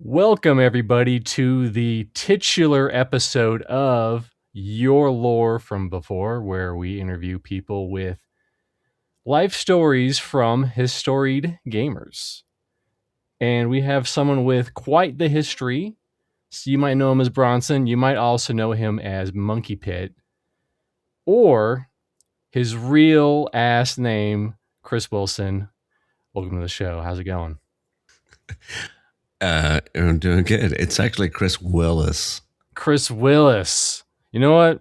Welcome, everybody, to the titular episode of Your Lore from Before, where we interview people with life stories from historied gamers. And we have someone with quite the history. So you might know him as Bronsun. You might also know him as Monkey Pit. Or his real ass name, Chris Wilson. Welcome to the show. How's it going? I'm doing good. It's actually Chris WIllis. Chris Willis. You know what?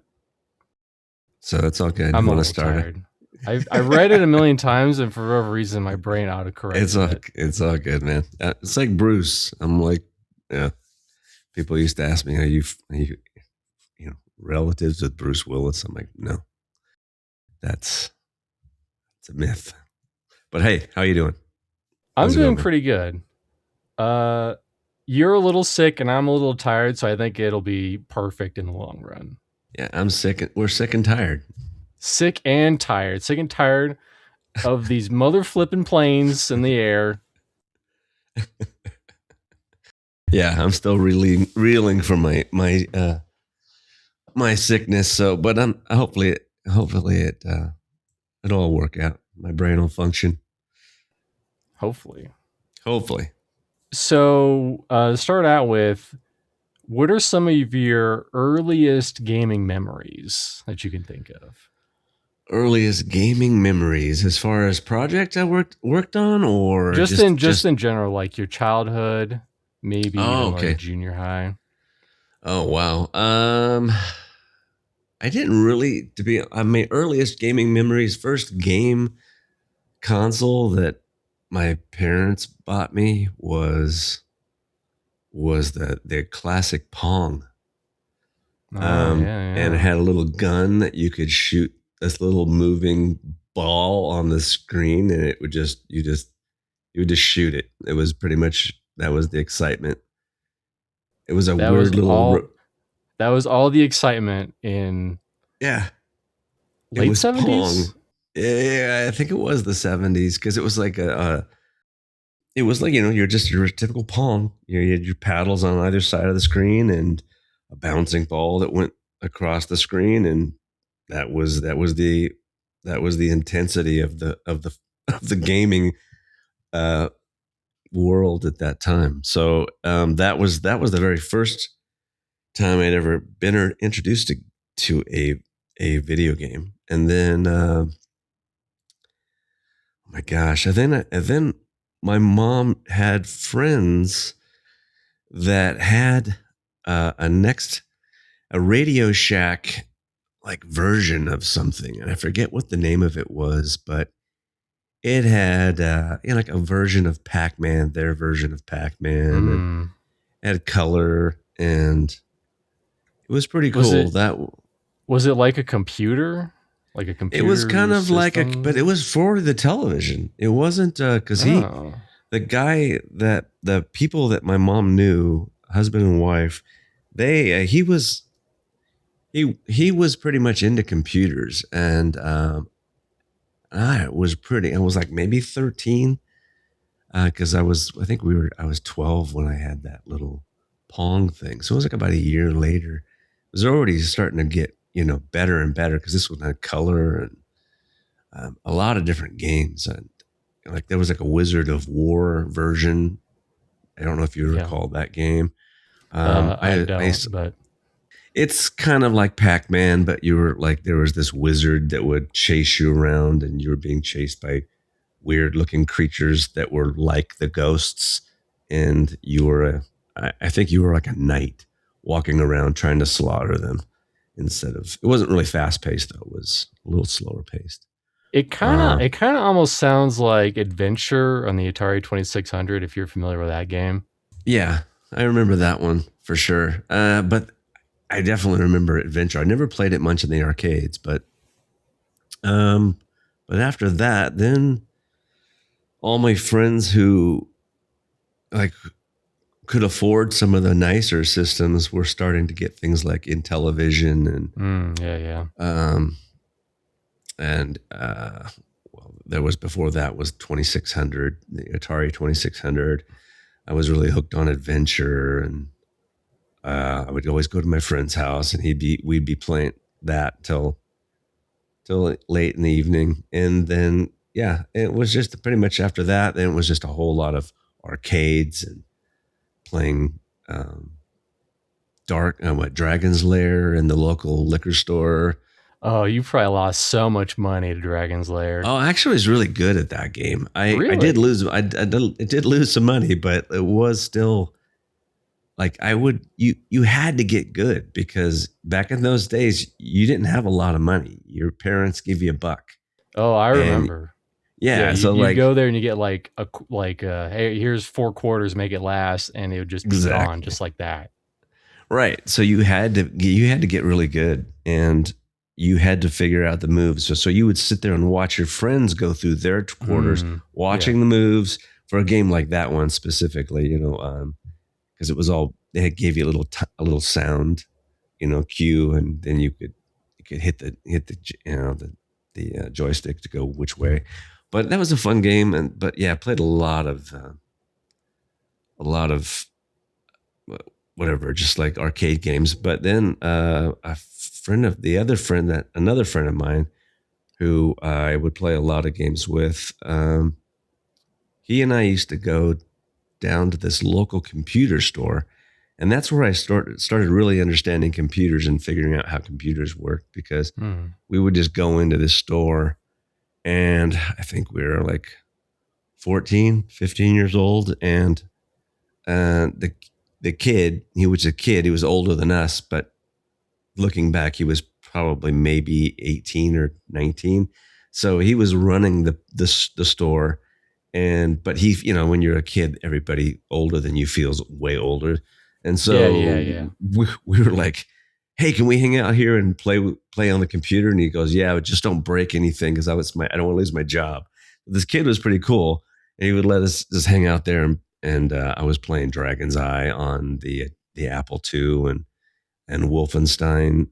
So it's all good. I'm You a want to little start tired. I read it a million times, and for whatever reason, my brain autocorrected it. It's all good, man. It's like Bruce. I'm like, yeah. People used to ask me, are you relatives with Bruce Willis? I'm like, no, it's a myth. But hey, how you doing? I'm doing pretty good. You're a little sick, and I'm a little tired, so I think it'll be perfect in the long run. Yeah, I'm sick. We're sick and tired. Sick and tired. Sick and tired of these mother flipping planes in the air. Yeah, I'm still reeling from my sickness. So, but hopefully it'll all work out. My brain will function. Hopefully. So, to start out with, what are some of your earliest gaming memories that you can think of? Earliest gaming memories, as far as projects I worked on, or just in general, like your childhood, maybe like junior high. Oh wow. I didn't really my earliest gaming memories, first game console that my parents bought me was the classic Pong. And it had a little gun that you could shoot this little moving ball on the screen, and it would you would just shoot it. It was pretty much, that was the excitement. It was that was all the excitement in late 70s. Yeah, I think it was the 70s, because it was like it was like, you're just your typical Pong. You had your paddles on either side of the screen and a bouncing ball that went across the screen, and that was the intensity of the gaming world at that time. So that was the very first time I'd ever been introduced to a video game. And then oh my gosh, and then my mom had friends that had a Radio Shack like version of something, and I forget what the name of it was, but it had like a version of Pac-Man, their version of Pac-Man, and it had color, and it was pretty cool. Was it like a computer? Like a computer? It was kind of system? But it was for the television. It wasn't because the people that my mom knew, husband and wife, he was pretty much into computers, and I was like maybe 13, because I was 12 when I had that little Pong thing. So it was like about a year later. It was already starting to get better and better, because this one had color and a lot of different games, and like there was like a Wizard of War version. I don't know if you recall that game. I don't, but it's kind of like Pac-Man, but you were like, there was this wizard that would chase you around, and you were being chased by weird looking creatures that were like the ghosts. And you were I think you were like a knight walking around trying to slaughter them, instead of, it wasn't really fast paced though. It was a little slower paced. It kind of almost sounds like Adventure on the Atari 2600, if you're familiar with that game. Yeah, I remember that one for sure. But I definitely remember Adventure. I never played it much in the arcades, but after that, then all my friends who like could afford some of the nicer systems were starting to get things like Intellivision and and well, there was, before that was 2600, the Atari 2600. I was really hooked on adventure, and I would always go to my friend's house, and we'd be playing that till late in the evening, and then yeah, it was just pretty much after that. Then it was just a whole lot of arcades and playing Dragon's Lair in the local liquor store. Oh, you probably lost so much money to Dragon's Lair. Oh, actually, I was really good at that game. I did Really? lose. I did lose some money, but it was still like you had to get good because back in those days you didn't have a lot of money. Your parents give you a buck, Oh, I and remember. Yeah, yeah, you so you like go there and you get like hey, here's 4 quarters, make it last, and it would just be gone exactly just like that. right. So you had to get really good, and you had to figure out the moves. So you would sit there and watch your friends go through their quarters, Yeah. watching the moves for a game like that one specifically. Because it was all they gave you a little sound, cue, and then you could hit the joystick to go which way. But that was a fun game, and but yeah, I played a lot of whatever, just like arcade games. But then another friend of mine who I would play a lot of games with. He and I used to go down to this local computer store. And that's where I started really understanding computers and figuring out how computers work because Hmm. we would just go into this store and I think we were like 14, 15 years old. And the kid, he was a kid, he was older than us, but looking back, he was probably maybe 18 or 19. So he was running the store but he, when you're a kid, everybody older than you feels way older. And Yeah, yeah, so yeah. we were like, hey, can we hang out here and play on the computer? And he goes, yeah, but just don't break anything because I don't want to lose my job. This kid was pretty cool, and he would let us just hang out there. And I was playing Dragon's Eye on the Apple II, and Wolfenstein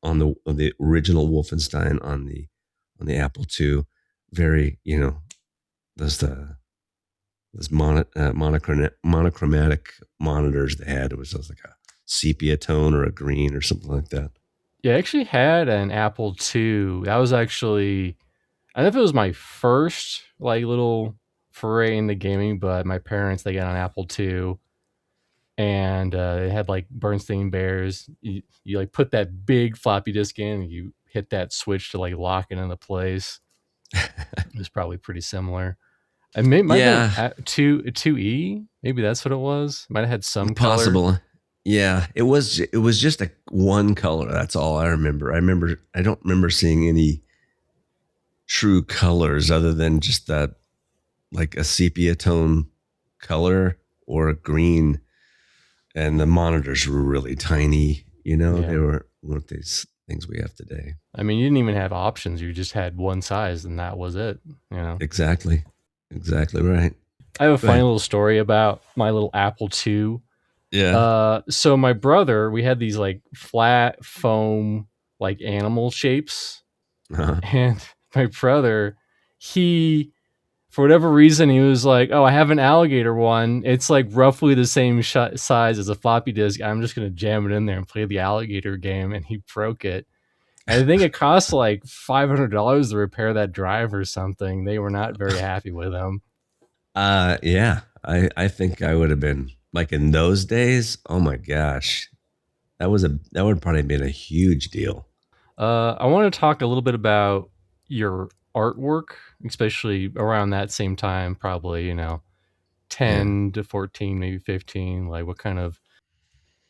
on the original Wolfenstein on the Apple II. Very, those monochromatic monitors they had. It was like a sepia tone or a green or something like that. Yeah, I actually had an Apple II. That was actually, I don't know if it was my first like little foray into gaming, but my parents, they got an Apple II, and it had like Bernstein Bears. You like put that big floppy disk in, and you hit that switch to like lock it into place. It was probably pretty similar. It might have been Yeah, two E. Maybe that's what it was. Might have had some color. possible. Yeah, it was just a one color. That's all I remember. I don't remember seeing any true colors other than just that like a sepia tone color or a green, and the monitors were really tiny. They Yeah. weren't these things we have today. I mean, you didn't even have options. You just had one size, and that was it. You know. Exactly. Exactly right. I have a Go funny ahead. little story about my little Apple II. Yeah. So my brother, we had these like flat foam like animal shapes, Uh-huh. and my brother, he for whatever reason, he was like, "Oh, I have an alligator one. It's like roughly the same size as a floppy disk. I'm just gonna jam it in there and play the alligator game." And he broke it. And I think it cost like $500 to repair that drive or something. They were not very happy with him. Yeah. I think I would have been like in those days. Oh my gosh, that would probably been a huge deal. I want to talk a little bit about your artwork, especially around that same time, probably, 10 Yeah. to 14, maybe 15. Like, what kind of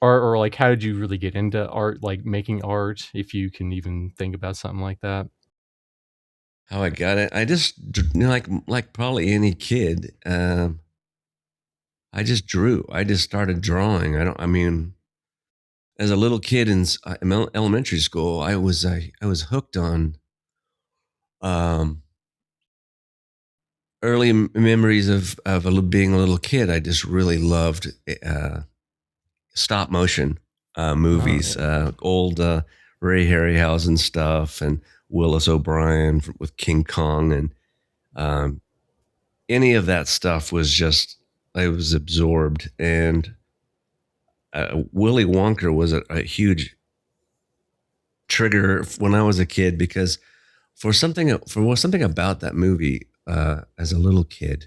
art, or like, how did you really get into art, like making art, if you can even think about something like that? How I got it? I just like probably any kid. I just drew. I just started drawing. I don't. I mean, as a little kid in elementary school, I was hooked on um, early memories of being a little kid. I just really loved stop motion Oh, movies, yeah. old Ray Harryhausen stuff, and Willis O'Brien with King Kong, and um, any of that stuff was just I was absorbed, and Willy Wonka was a huge trigger when I was a kid because for something about that movie as a little kid,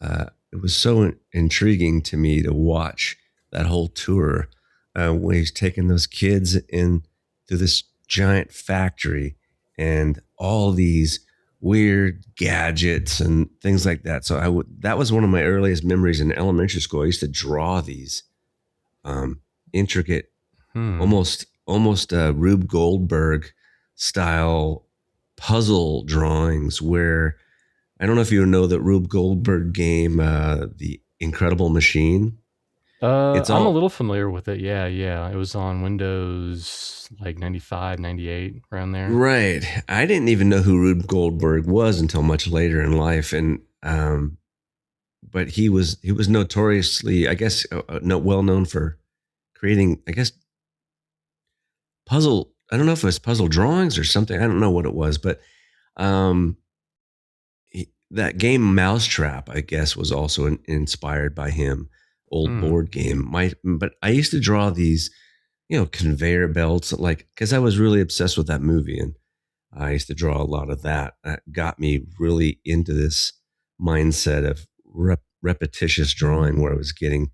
it was so intriguing to me to watch that whole tour when he's taking those kids in to this giant factory and all these weird gadgets and things like that. So that was one of my earliest memories in elementary school. I used to draw these intricate, Hmm. almost Rube Goldberg style puzzle drawings where I don't know if you know the Rube Goldberg game, The Incredible Machine. It's I'm a all little familiar with it. Yeah, yeah. It was on Windows like 95, 98, around there. right. I didn't even know who Rube Goldberg was until much later in life, and but he was notoriously, I guess, no, well known for creating, I guess, puzzle. I don't know if it was puzzle drawings or something. I don't know what it was, but um, that game Mousetrap, I guess, was also inspired by him. Old Hmm. board game. But I used to draw these, conveyor belts, like because I was really obsessed with that movie, and I used to draw a lot of that. That got me really into this mindset of repetitious drawing, where I was getting.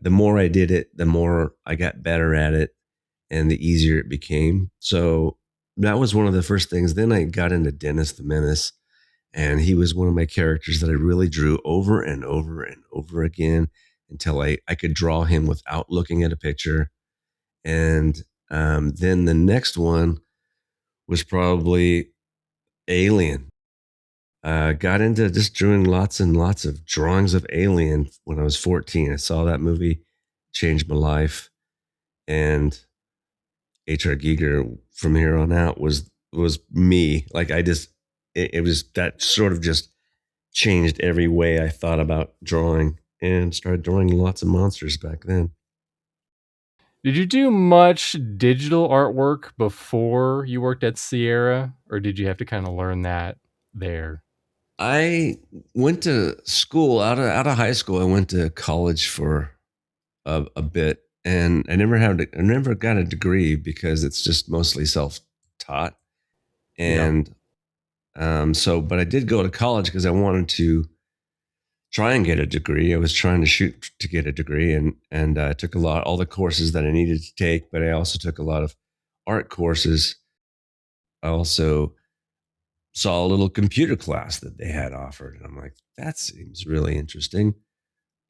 The more I did it, the more I got better at it, and the easier it became. So that was one of the first things. Then I got into Dennis the Menace, and he was one of my characters that I really drew over and over and over again until I could draw him without looking at a picture. And then the next one was probably Alien. Got into just doing lots and lots of drawings of Alien when I was 14. I saw that movie, changed my life, and H.R. Giger from here on out was me. Like it was that sort of just changed every way I thought about drawing and started drawing lots of monsters back then. Did you do much digital artwork before you worked at Sierra, or did you have to kind of learn that there? I went to school out of high school. I went to college for a bit, and I never got a degree because it's just mostly self taught. Yep. And but I did go to college because I wanted to try and get a degree. I was trying to shoot to get a degree, and I took all the courses that I needed to take, but I also took a lot of art courses. I also saw a little computer class that they had offered, and I'm like, that seems really interesting.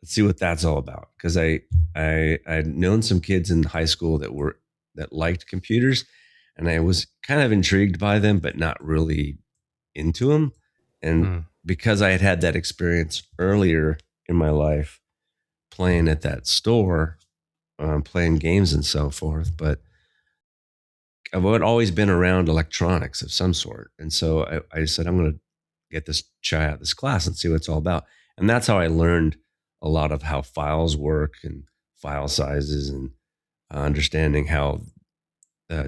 Let's see what that's all about. Because I'd known some kids in high school that liked computers, and I was kind of intrigued by them, but not really into them. And Hmm. because I had had that experience earlier in my life playing at that store, playing games and so forth, but I've always been around electronics of some sort. And so I said, I'm going to get this try out this class and see what it's all about. And that's how I learned a lot of how files work and file sizes and understanding how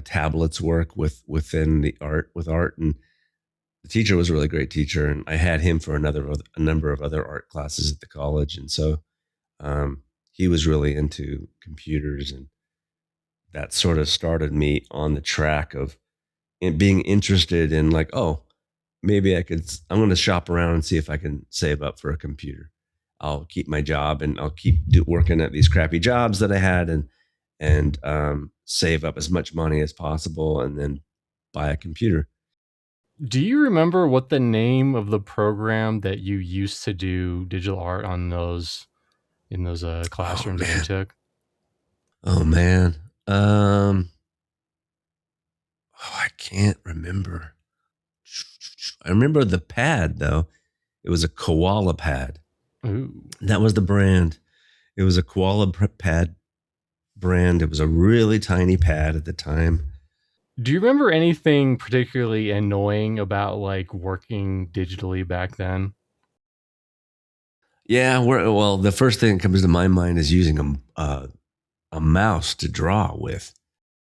tablets work within the art with art. And the teacher was a really great teacher, and I had him for a number of other art classes at the college. And so um, he was really into computers, and that sort of started me on the track of being interested in, like, oh, maybe I'm going to shop around and see if I can save up for a computer. I'll keep my job and I'll keep working at these crappy jobs that I had, and save up as much money as possible and then buy a computer. Do you remember what the name of the program that you used to do digital art on those in those Oh classrooms that you man. took? Oh man. I can't remember. I remember the pad though. It was a koala pad. Ooh. That was the brand. It was a koala pad brand. It was a really tiny pad at the time. Do you remember anything particularly annoying about like working digitally back then? Yeah, well, the first thing that comes to my mind is using a mouse to draw with,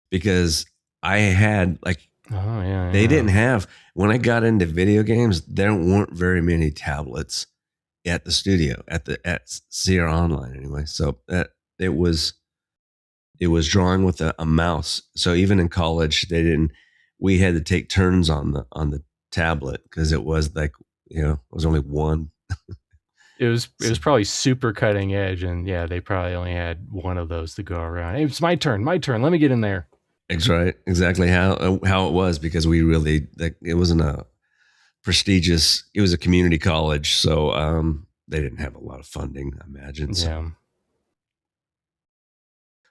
because I had, like, Oh yeah, they yeah. didn't have, when I got into video games, there weren't very many tablets at the studio at Sierra Online anyway. So it was it was drawing with a mouse. So even in college, they didn't. We had to take turns on the tablet because it was like it was only one. It was So, probably super cutting edge, and yeah, they probably only had one of those to go around. Hey, it's my turn. Let me get in there. that's right, exactly how it was because we really like it wasn't a prestigious. It was a community college, so they didn't have a lot of funding, I imagine. So, Yeah.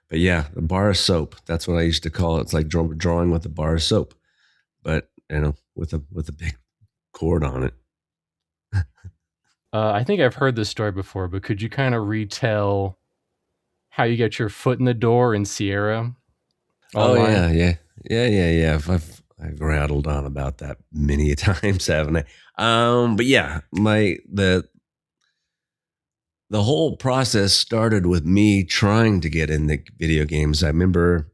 but yeah, the bar of soap. That's what I used to call it. It's like drawing with a bar of soap, but with a big cord on it. I think I've heard this story before, but could you kind of retell how you get your foot in the door in Sierra Oh Online? yeah. I've rattled on about that many a times, haven't I? But yeah, the whole process started with me trying to get in the video games. I remember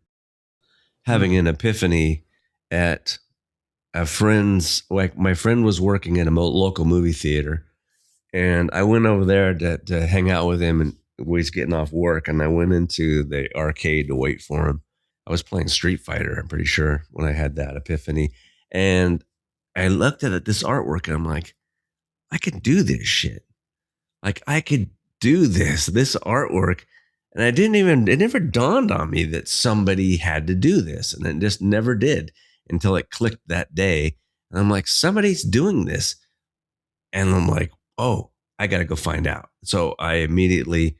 having an epiphany at a friend's. Like my friend was working at a local movie theater, and I went over there to hang out with him, and he was getting off work, and I went into the arcade to wait for him. I was playing Street Fighter, I'm pretty sure, when I had that epiphany. And I looked at this artwork and I'm like, I could do this shit. Like I could do this artwork. And it never dawned on me that somebody had to do this. And it just never did until it clicked that day. And I'm like, somebody's doing this. And I'm like, oh, I got to go find out. So I immediately,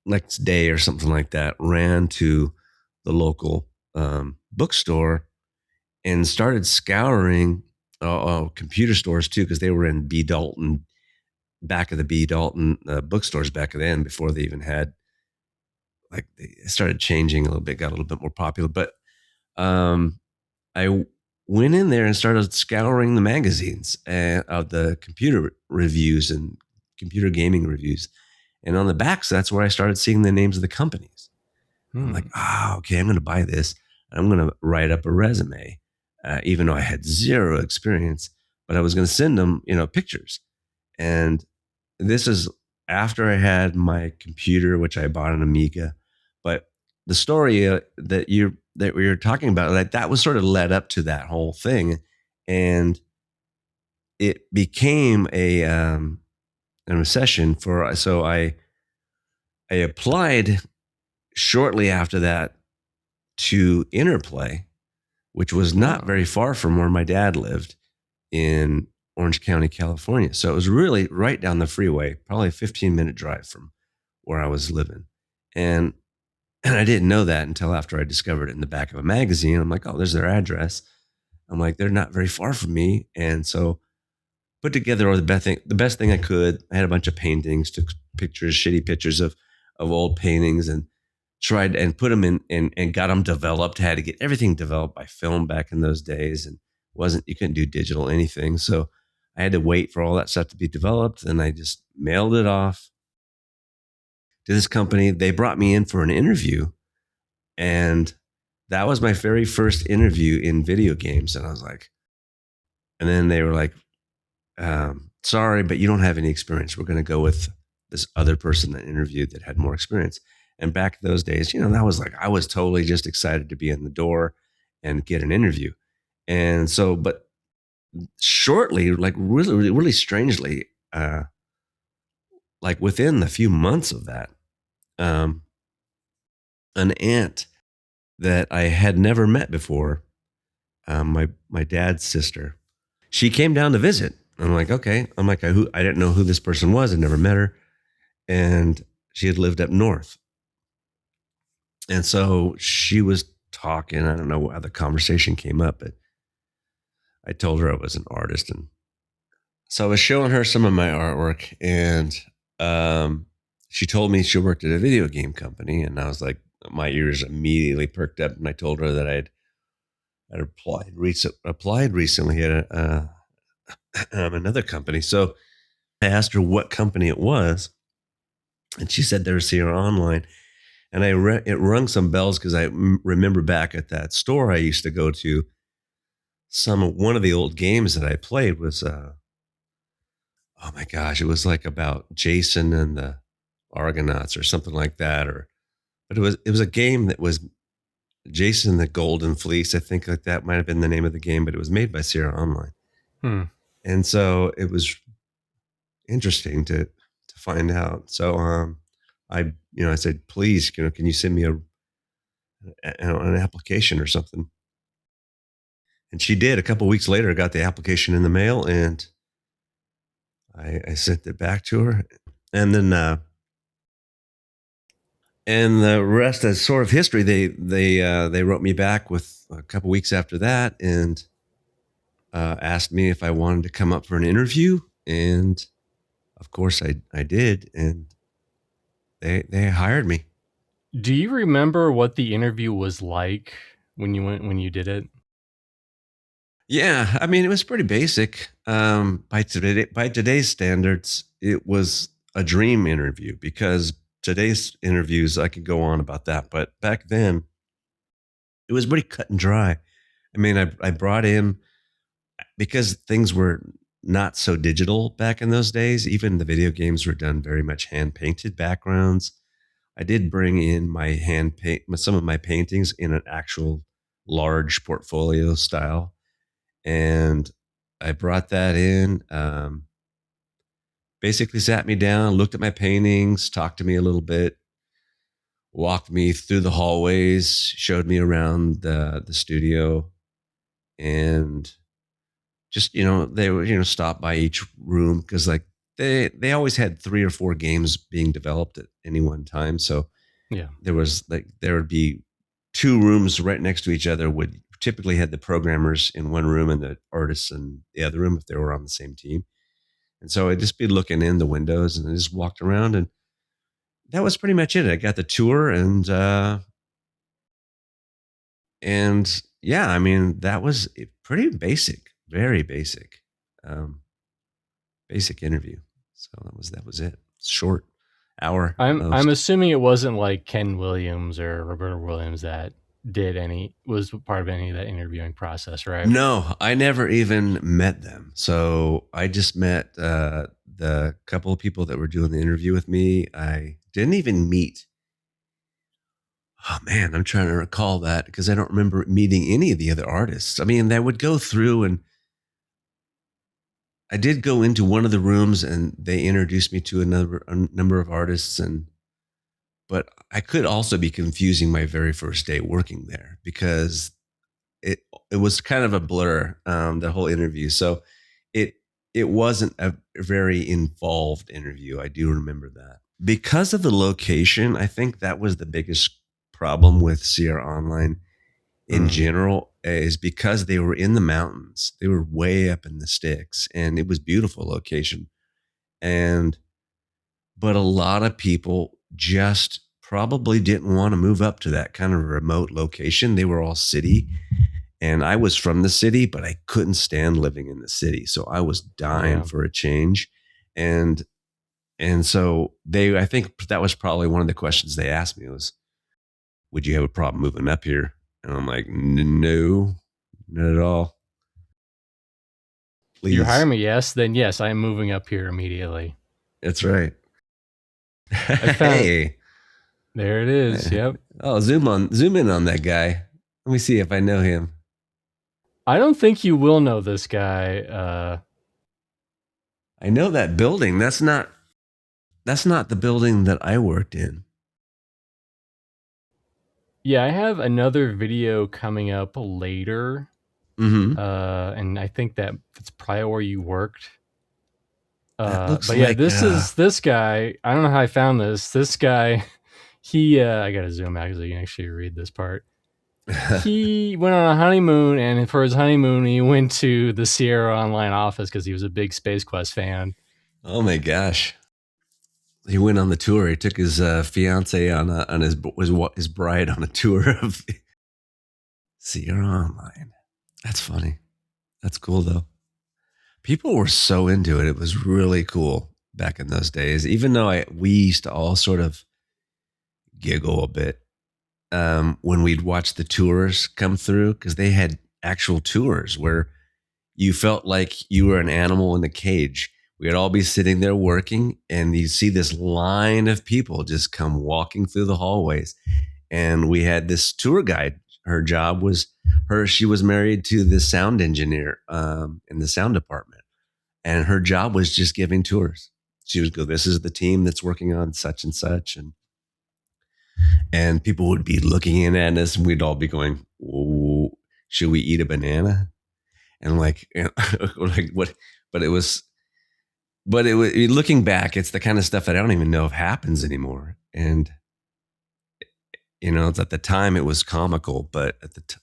next day or something like that, ran to the local bookstore and started scouring computer stores too, because they were in B. Dalton, back of the B. Dalton bookstores back then before they even had, like, they started changing a little bit, got a little bit more popular. But I went in there and started scouring the magazines of the computer reviews and computer gaming reviews. And on the backs, that's where I started seeing the names of the companies. I'm like, okay, I'm going to buy this. I'm going to write up a resume, even though I had zero experience, but I was going to send them, pictures. And this is after I had my computer, which I bought an Amiga. But the story that we were talking about, like that was sort of led up to that whole thing, and it became an obsession for. So I applied shortly after that to Interplay, which was not very far from where my dad lived in Orange County, California. So it was really right down the freeway, probably a 15-minute drive from where I was living. And I didn't know that until after I discovered it in the back of a magazine. I'm like, oh, there's their address. I'm like, they're not very far from me. And so put together the best thing I could. I had a bunch of paintings, took pictures, shitty pictures of old paintings, and tried and put them in and got them developed. Had to get everything developed by film back in those days, and you couldn't do digital anything. So I had to wait for all that stuff to be developed, and I just mailed it off to this company. They brought me in for an interview, and that was my very first interview in video games. And I was like, and then they were like, sorry, but you don't have any experience. We're going to go with this other person that interviewed that had more experience. And back those days, that was like, I was totally just excited to be in the door and get an interview. And so, but shortly, like really, really strangely, like within a few months of that, an aunt that I had never met before, my dad's sister, she came down to visit. I'm like, okay. I'm like, I didn't know who this person was. I'd never met her. And she had lived up north. And so she was talking. I don't know how the conversation came up, but I told her I was an artist. And so I was showing her some of my artwork, and she told me she worked at a video game company. And I was like, my ears immediately perked up. And I told her that I'd applied recently at another company. So I asked her what company it was, and she said they were Sierra Online. And it rung some bells because I remember back at that store I used to go to, one of the old games that I played was oh my gosh, it was like about Jason and the Argonauts or something like that. Or but it was a game that was Jason the Golden Fleece. I think like that might have been the name of the game, but it was made by Sierra Online. Hmm. And so it was interesting to find out. So I said, please, can you send me an application or something? And she did. A couple of weeks later, I got the application in the mail, and I sent it back to her. And then and the rest is sort of history. They wrote me back with a couple of weeks after that, and asked me if I wanted to come up for an interview, and of course I did, and they hired me. Do you remember what the interview was like when you did it? Yeah, I mean it was pretty basic. By today's standards, it was a dream interview because today's interviews I could go on about that, but back then it was pretty cut and dry. I mean, I brought in because things were not so digital back in those days. Even the video games were done very much hand painted backgrounds. I did bring in my hand paint some of my paintings in an actual large portfolio style, and I brought that in. Basically, sat me down, looked at my paintings, talked to me a little bit, walked me through the hallways, showed me around the studio, and just they were stop by each room because like they always had 3 or 4 games being developed at any one time. So Yeah. there would be 2 rooms right next to each other, would typically had the programmers in one room and the artists in the other room if they were on the same team. And so I'd just be looking in the windows and I just walked around, and that was pretty much it. I got the tour, and yeah, I mean that was pretty basic, very basic, um, basic interview. So that was it. Short, hour at I'm most. assuming it wasn't like Ken Williams or Roberta Williams that was part of any of that interviewing process, right? No, I never even met them. So I just met the couple of people that were doing the interview with me. I didn't even meet. Oh man, I'm trying to recall that because I don't remember meeting any of the other artists. I mean, they would go through, and I did go into one of the rooms and they introduced me to a number of artists, and but I could also be confusing my very first day working there because it it was kind of a blur, the whole interview. So it it wasn't a very involved interview. I do remember that. Because of the location, I think that was the biggest problem with Sierra Online in Mm. general, is because they were in the mountains. They were way up in the sticks, and it was beautiful location. And but a lot of people just probably didn't want to move up to that kind of remote location. They were all city, and I was from the city, but I couldn't stand living in the city. So I was dying Yeah. for a change. And so I think that was probably one of the questions they asked me was, would you have a problem moving up here? And I'm like, no, not at all. You're Please. hiring me, yes? Then yes, I am moving up here immediately. That's right. I found Hey. there it is. Yep. Oh, zoom in on that guy. Let me see if I know him. I don't think you will know this guy. I know that building. That's not the building that I worked in. Yeah, I have another video coming up later. Mm-hmm. And I think that it's probably where you worked. That looks But yeah, like this guy. I don't know how I found this. This guy, he. I gotta zoom out so you can actually read this part. He went on a honeymoon, and for his honeymoon, he went to the Sierra Online office because he was a big Space Quest fan. oh my gosh. He went on the tour. He took his fiance on his bride on a tour of Sierra Online. That's funny. That's cool though. People were so into it. It was really cool back in those days. Even though we used to all sort of giggle a bit when we'd watch the tours come through because they had actual tours where you felt like you were an animal in a cage. we'd all be sitting there working, and you see this line of people just come walking through the hallways. And we had this tour guide. Her job was she was married to the sound engineer in the sound department, and her job was just giving tours. She would go, "This is the team that's working on such and such," and people would be looking in at us, and we'd all be going, "Whoa, should we eat a banana?" And like, like what? But it was, looking back, it's the kind of stuff that I don't even know if happens anymore. And it's at the time it was comical, but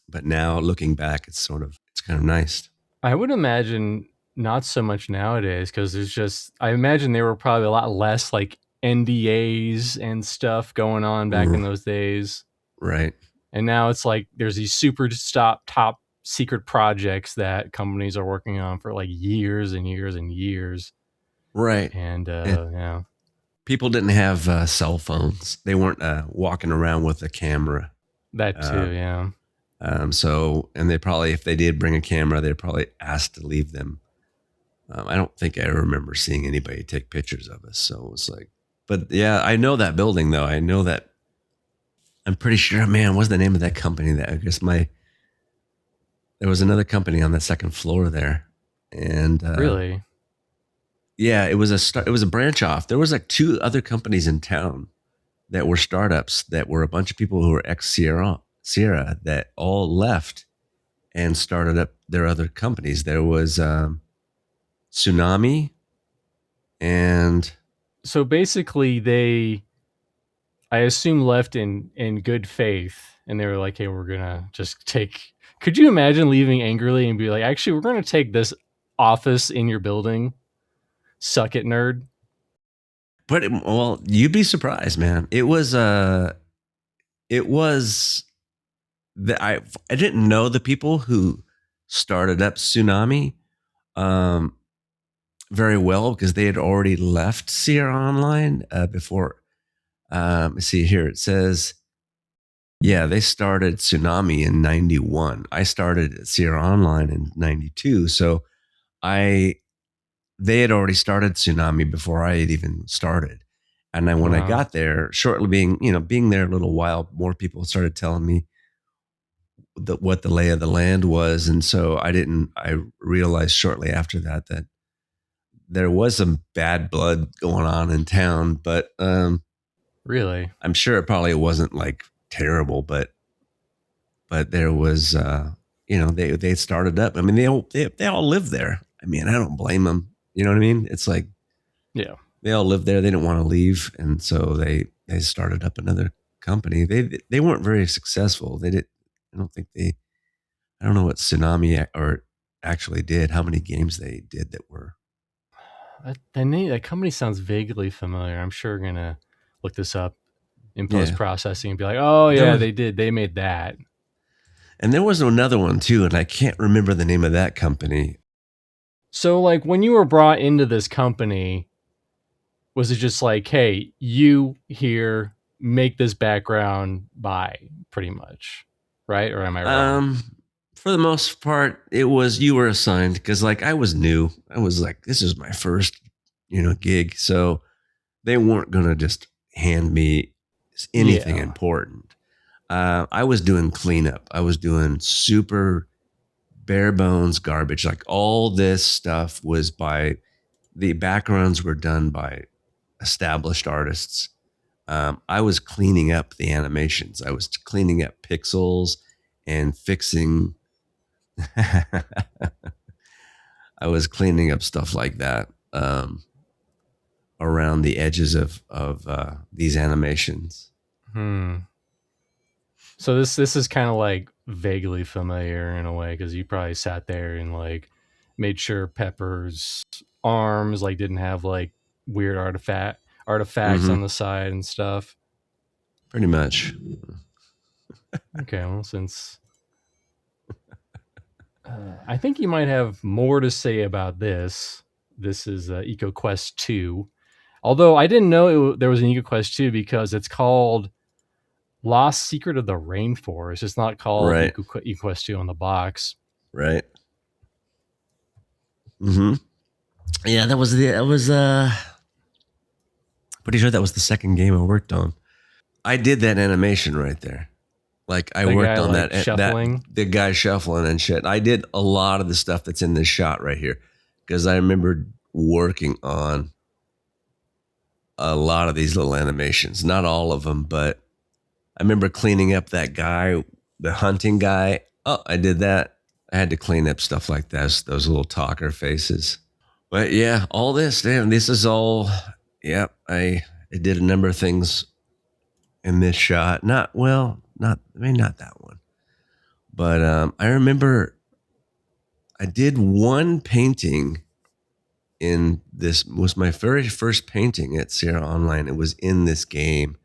but now looking back, it's kind of nice. I would imagine not so much nowadays, because there's just, I imagine there were probably a lot less like NDAs and stuff going on back in those days. Right. And now it's like there's these super top secret projects that companies are working on for like years and years and years. Right. And yeah. People didn't have cell phones. They weren't walking around with a camera. That too, yeah. So, and they probably, if they did bring a camera, they're probably asked to leave them. I don't think I ever remember seeing anybody take pictures of us. So it was like, but yeah, I know that building though. I know that. I'm pretty sure, man, what's the name of that company? That I guess there was another company on the second floor there, and Really, yeah, it was a branch off. There was like 2 other companies in town that were startups that were a bunch of people who were ex Sierra that all left and started up their other companies. There was Tsunami, and so basically they, I assume, left in good faith, and they were like, "Hey, we're gonna just take." Could you imagine leaving angrily and be like, "Actually, we're gonna take this office in your building. Suck it, nerd." but well, you'd be surprised, man. It was I didn't know the people who started up Tsunami um, very well because they had already left Sierra Online before. Let's see here. It says, yeah, they started Tsunami in 91. I started at Sierra Online in 92. So they had already started Tsunami before I had even started. And then when I got there, shortly being there a little while, more people started telling me what the lay of the land was. And so I realized shortly after that there was some bad blood going on in town, but Really, I'm sure it probably wasn't like terrible, but there was, they started up. I mean, they all live there. I mean, I don't blame them. You know what I mean? It's like, yeah, they all lived there. They didn't want to leave. And so they started up another company. They weren't very successful. I don't think I don't know what Tsunami or actually did, how many games they did that were. that company sounds vaguely familiar. I'm sure we're gonna look this up in post Yeah. processing and be like, "Oh yeah, they did. They made that." And there was another one too, and I can't remember the name of that company. So, like, when you were brought into this company, was it just like, "Hey, you here, make this background by," pretty much, right? Or am I wrong? For the most part, it was you were assigned because like I was new. I was like, this is my first, gig. So they weren't gonna just hand me anything Yeah. important. I was doing cleanup. I was doing super bare bones garbage. Like all this stuff was the backgrounds were done by established artists. I was cleaning up the animations. I was cleaning up pixels and fixing. I was cleaning up stuff like that around the edges of these animations. So this is kind of like vaguely familiar in a way, because you probably sat there and like made sure Pepper's arms like didn't have like weird artifacts Mm-hmm. on the side and stuff. Pretty much. Okay, well, since I think you might have more to say about this. This is EcoQuest 2. Although I didn't know there was an EcoQuest 2 because it's called Lost Secret of the Rainforest. It's not called Right. EcoQuest 2 on the box. Right. Mm-hmm. Yeah, that was pretty sure that was the second game I worked on. I did that animation right there. Like I The worked guy on like that shuffling. the guy shuffling and shit. I did a lot of the stuff that's in this shot right here because I remember working on a lot of these little animations. Not all of them, but I remember cleaning up that guy, the hunting guy. Oh, I did that. I had to clean up stuff like this, those little talker faces. But yeah, all this, damn, this is all. Yep, I did a number of things in this shot. Not well, not I mean not that one, but I remember I did one painting in this was my very first painting at Sierra Online. It was in this game,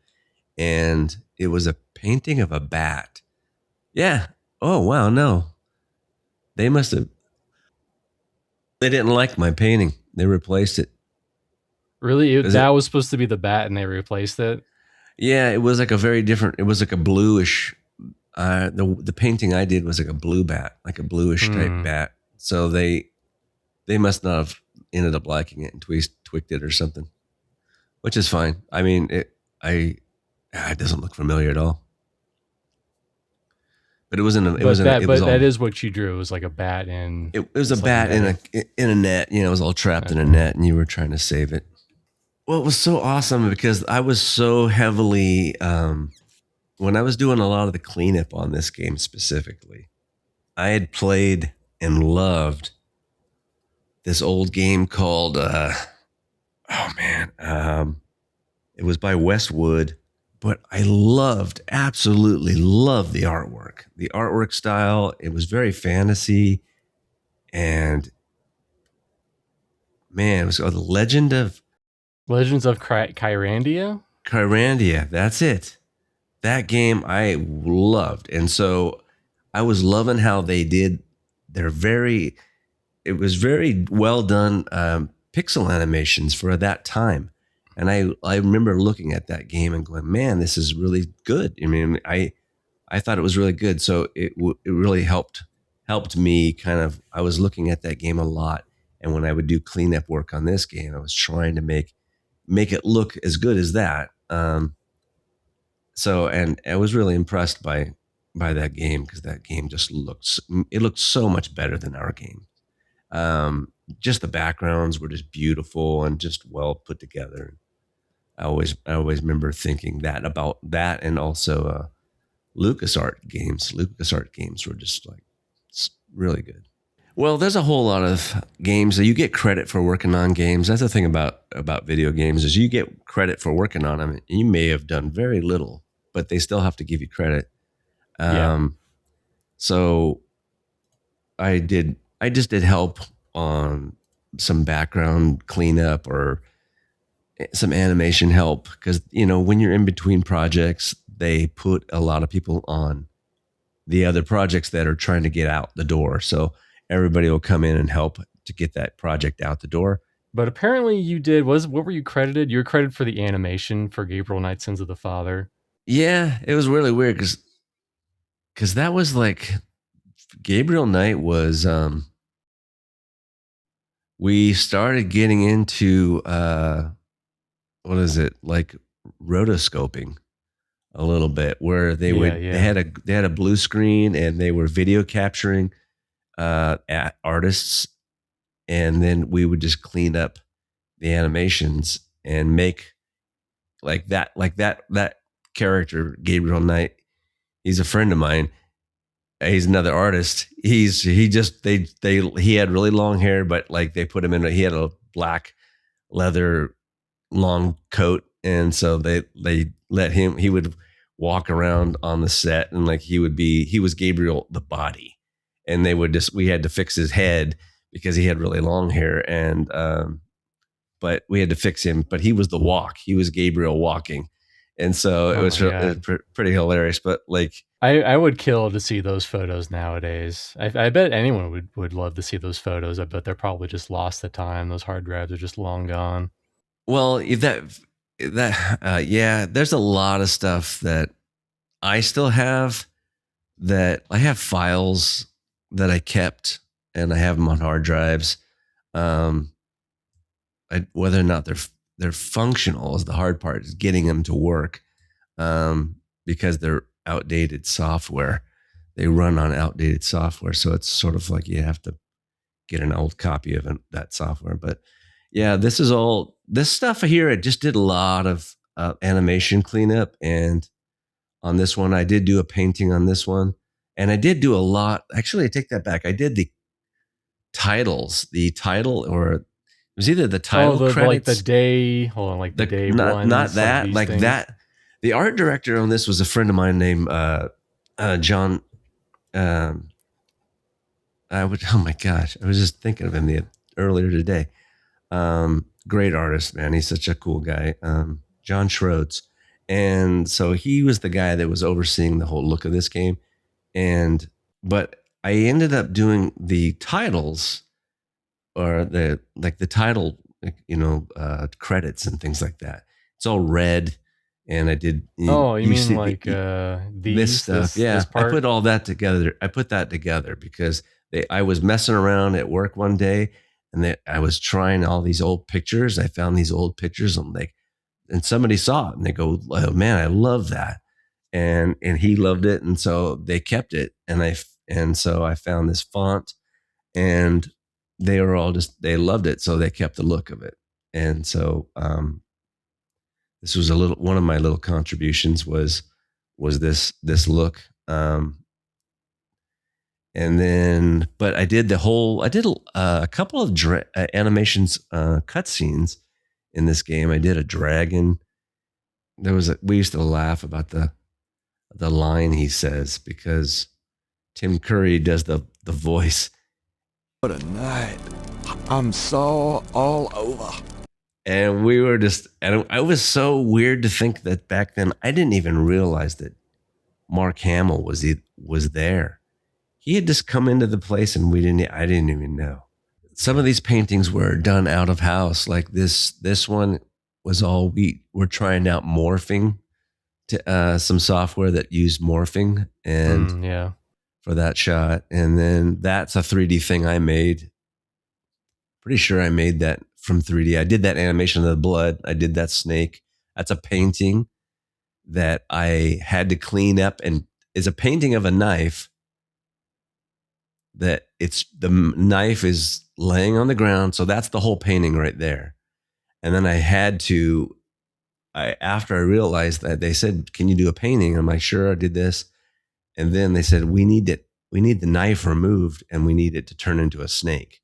and it was a painting of a bat. Yeah. Oh wow, no, they must have. They didn't like my painting. They replaced it. Really, Is that it? was supposed to be the bat, and they replaced it. Yeah, it was like a very different. It was like a bluish. The painting I did was like a blue bat, like a bluish type Hmm. bat. So they must not have ended up liking it and tweaked it or something, which is fine. I mean, it doesn't look familiar at all. But it wasn't. It was But all. that is what you drew. It was like a bat in It was a it's like bat netting. in a net. You know, it was all trapped in a Okay. net, and you were trying to save it. Well, it was so awesome because I was so heavily when I was doing a lot of the cleanup on this game specifically. I had played and loved this old game called oh man, it was by Westwood, but I absolutely loved the artwork. The artwork style, it was very fantasy, and man, it was called The Legend of Legends of Kyrandia. Kyrandia. That's it. That game I loved. And so I was loving how they did their very, it was very well done pixel animations for that time. And I remember looking at that game and going, man, this is really good. I mean, I thought it was really good. So it really helped me kind of, I was looking at that game a lot. And when I would do cleanup work on this game, I was trying to make it look as good as that. So and I was really impressed by that game because that game just looked so much better than our game. Um, just the backgrounds were just beautiful and just well put together. I always remember thinking that about that, and also LucasArts games. LucasArts games were just like really good. Well, there's a whole lot of games that you get credit for working on games. That's the thing about video games is you get credit for working on them. You may have done very little, but they still have to give you credit. Yeah. Um, so I just did help on some background cleanup or some animation help because you know when you're in between projects, they put a lot of people on the other projects that are trying to get out the door. So everybody will come in and help to get that project out the door. But apparently you did. What were you credited? You were credited for the animation for Gabriel Knight, Sins of the Father. Yeah, it was really weird because that was like Gabriel Knight was. We started getting into what is it like rotoscoping a little bit, where Yeah, yeah. they had a blue screen and they were video capturing at artists, and then we would just clean up the animations and make that character Gabriel Knight. He's a friend of mine. He's another artist. He just they he had really long hair, but like they put him in. He had a black leather long coat, and so they let him. He would walk around on the set, and like he was Gabriel the body, and they would just we had to fix his head because he had really long hair, and but we had to fix him. But he was the walk. He was Gabriel walking, and so Oh my it was god. pretty hilarious. But like I would kill to see those photos nowadays. I bet anyone would love to see those photos. I bet they're probably just lost to time. Those hard drives are just long gone. well, yeah, there's a lot of stuff that I still have that I have files that I kept and I have them on hard drives. Um, whether or not they're functional is the hard part. Is getting them to work, because they're outdated software. They run on outdated software, so it's sort of like you have to get an old copy of that software. But yeah, this stuff here. I just did a lot of animation cleanup, and on this one, I did do a painting on this one, and I did do a lot. Actually, I take that back. I did the titles, the title, or it was either the title like the credits. day, hold on, like the day not ones, some of that, these like things. that. The art director on this was a friend of mine named John. Oh my gosh, I was just thinking of him earlier today. Great artist, man. He's such a cool guy. John Schroeds. And so he was the guy that was overseeing the whole look of this game. But I ended up doing the titles, or the title, credits and things like that. It's all red. And I did. Oh, you mean see, like this stuff? Yeah, I put all that together. I put that together because I was messing around at work one day, and I was trying all these old pictures. I found these old pictures, and somebody saw it, and they go, "Oh man, I love that," and he loved it, and so they kept it, and so I found this font, and they loved it, so they kept the look of it, and so this was one of my little contributions was this look. And then, but I did a couple of animations, cutscenes in this game. I did a dragon. We used to laugh about the line he says, because Tim Curry does the voice. What a night. I'm sore all over. And we were and I was so weird to think that back then I didn't even realize that Mark Hamill was there. He had just come into the place, and I didn't even know. Some of these paintings were done out of house. Like this one was all we were trying out morphing to some software that used morphing, and yeah, for that shot. And then that's a 3D thing I made. Pretty sure I made that from 3D. I did that animation of the blood. I did that snake. That's a painting that I had to clean up, and is a painting of a knife that the knife is laying on the ground. So that's the whole painting right there. And then after I realized that, they said, "Can you do a painting?" I'm like, "Sure." I did this. And then they said, we need the knife removed, and we need it to turn into a snake.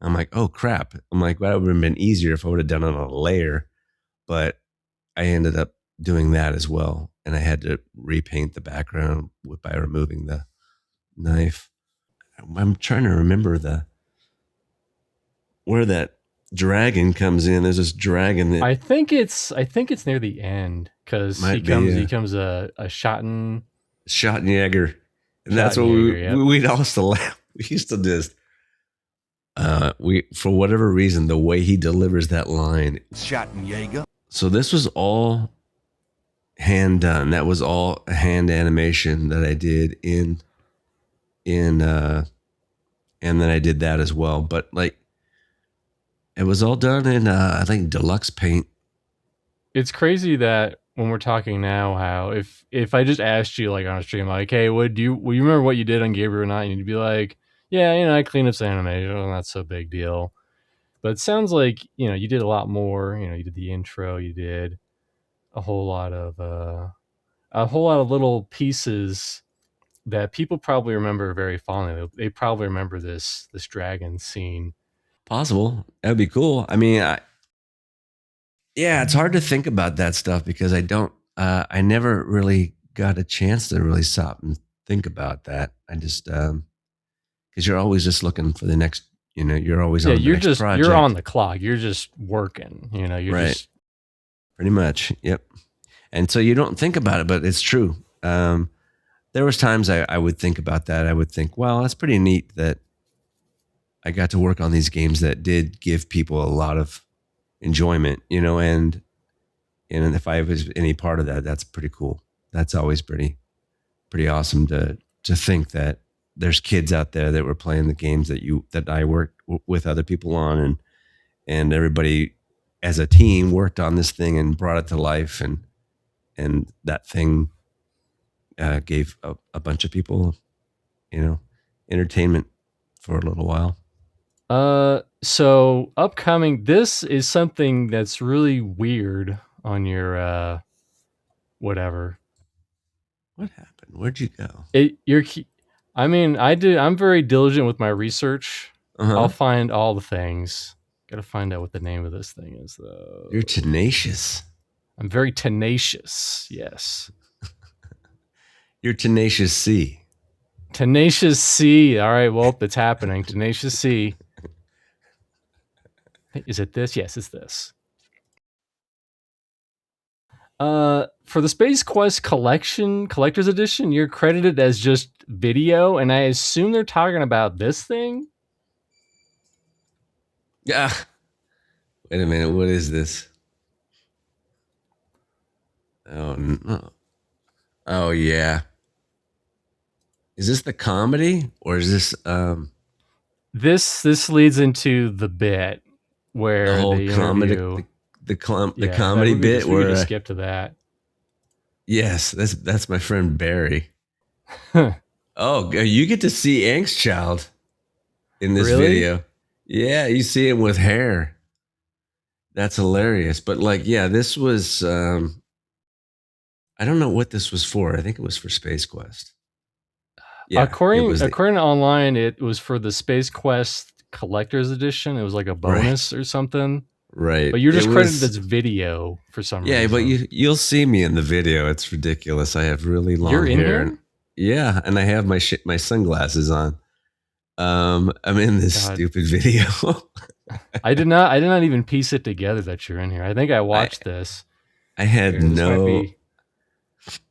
I'm like, "Oh crap." I'm like, "Well, that would have been easier if I would have done it on a layer." But I ended up doing that as well. And I had to repaint the background by removing the knife. I'm trying to remember where that dragon comes in. There's this dragon that I think it's near the end, because he comes a Schottenjäger, and that's what we'd also laugh. We used to just for whatever reason, the way he delivers that line, Schottenjäger. So this was all hand done. That was all a hand animation that I did and then I did that as well. But like, it was all done in I think deluxe paint. It's crazy that when we're talking now, how if I just asked you like on a stream, like, "Hey, will you remember what you did on Gabriel Knight?" and you'd be like, "Yeah, I cleaned up some animation, not so big deal." But it sounds like you did a lot more. You did the intro, you did a whole lot of little pieces that people probably remember very fondly. They probably remember this dragon scene. Possible. That would be cool. I mean, yeah, it's hard to think about that stuff because I never really got a chance to really stop and think about that. I just, because you're always just looking for the next, you're always on the next project. You're on the clock. You're just working, you're right. just. Pretty much. Yep. And so you don't think about it, but it's true. There was times I would think about that. I would think, well, that's pretty neat that I got to work on these games that did give people a lot of enjoyment, and if I was any part of that, that's pretty cool. That's always pretty awesome to think that there's kids out there that were playing the games that I worked with other people on, and everybody as a team worked on this thing and brought it to life, and that thing gave a bunch of people, entertainment for a little while. So upcoming, this is something that's really weird on your whatever. What happened? Where'd you go? I'm very diligent with my research. Uh-huh. I'll find all the things. Gotta find out what the name of this thing is, though. You're tenacious. I'm very tenacious. Yes. You're Tenacious C. Tenacious C. All right. Well, it's happening. Tenacious C. Is it this? Yes, it's this. For the Space Quest Collector's Edition, you're credited as just video, and I assume they're talking about this thing? Yeah. Wait a minute. What is this? Oh, no. Oh, yeah. Is this the comedy, or is this This leads into the bit where the whole comedy, the comedy bit where we skip to that. Yes, that's my friend Barry. Oh, you get to see Angstchild in this video. Yeah, you see him with hair. That's hilarious. But this was I don't know what this was for. I think it was for Space Quest. Yeah, according to online, it was for the Space Quest Collector's Edition. It was like a bonus or something. Right. But you're just credited as video for some reason. Yeah, but you'll see me in the video. It's ridiculous. I have really long hair. Here? Yeah, and I have my sunglasses on. I'm in this stupid video. I did not even piece it together that you're in here. I think I watched this. I had I'm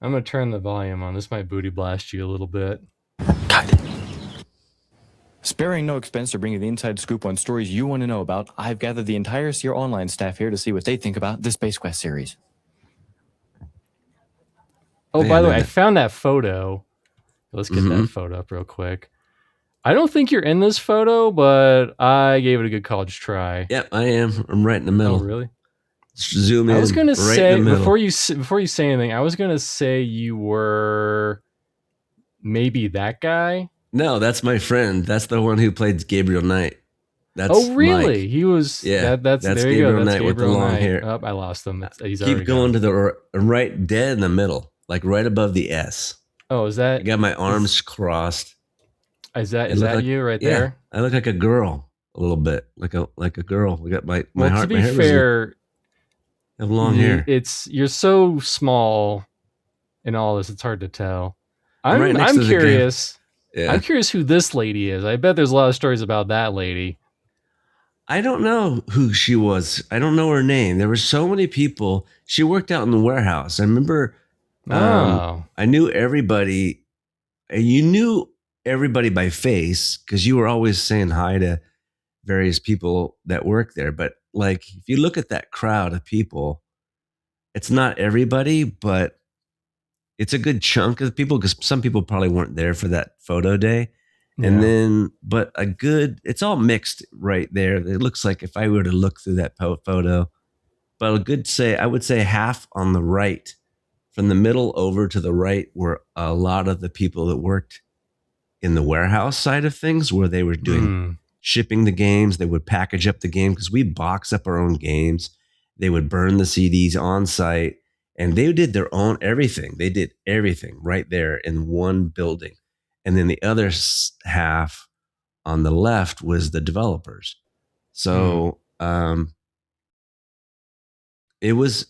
gonna turn the volume on. This might booty blast you a little bit. Cut. Sparing no expense to bring you the inside scoop on stories you want to know about, I've gathered the entire Seer Online staff here to see what they think about the Space Quest series. Oh, by the way, I found that photo. Let's get that photo up real quick. I don't think you're in this photo, but I gave it a good college try. Yep, I am. I'm right in the middle. Oh, really? Zoom in. I was gonna say in the before you say anything, I was gonna say you were maybe that guy. No, that's my friend. That's the one who played Gabriel Knight. That's really? Mike. He was. Yeah, that's there you Gabriel go. That's Knight with the long hair. Oh, I lost him. He's Keep going to the right, dead in the middle, like right above the S. Oh, is that? I got my arms crossed. Is that you right there? I look like a girl a little bit, like a girl. We got my heart. To be fair, I have long hair. You're so small in all this. It's hard to tell. I'm curious. Yeah. I'm curious who this lady is. I bet there's a lot of stories about that lady. I don't know who she was. I don't know her name. There were so many people. She worked out in the warehouse. I remember. I knew everybody. You knew everybody by face because you were always saying hi to various people that work there. But if you look at that crowd of people, it's not everybody, but it's a good chunk of people because some people probably weren't there for that photo day. Yeah. And then, but it's all mixed right there. It looks like if I were to look through that photo, but I would say half on the right, from the middle over to the right were a lot of the people that worked in the warehouse side of things where they were doing shipping the games. They would package up the game because we box up our own games. They would burn the CDs on site. And they did their own everything. They did everything right there in one building. And then the other half on the left was the developers. So it was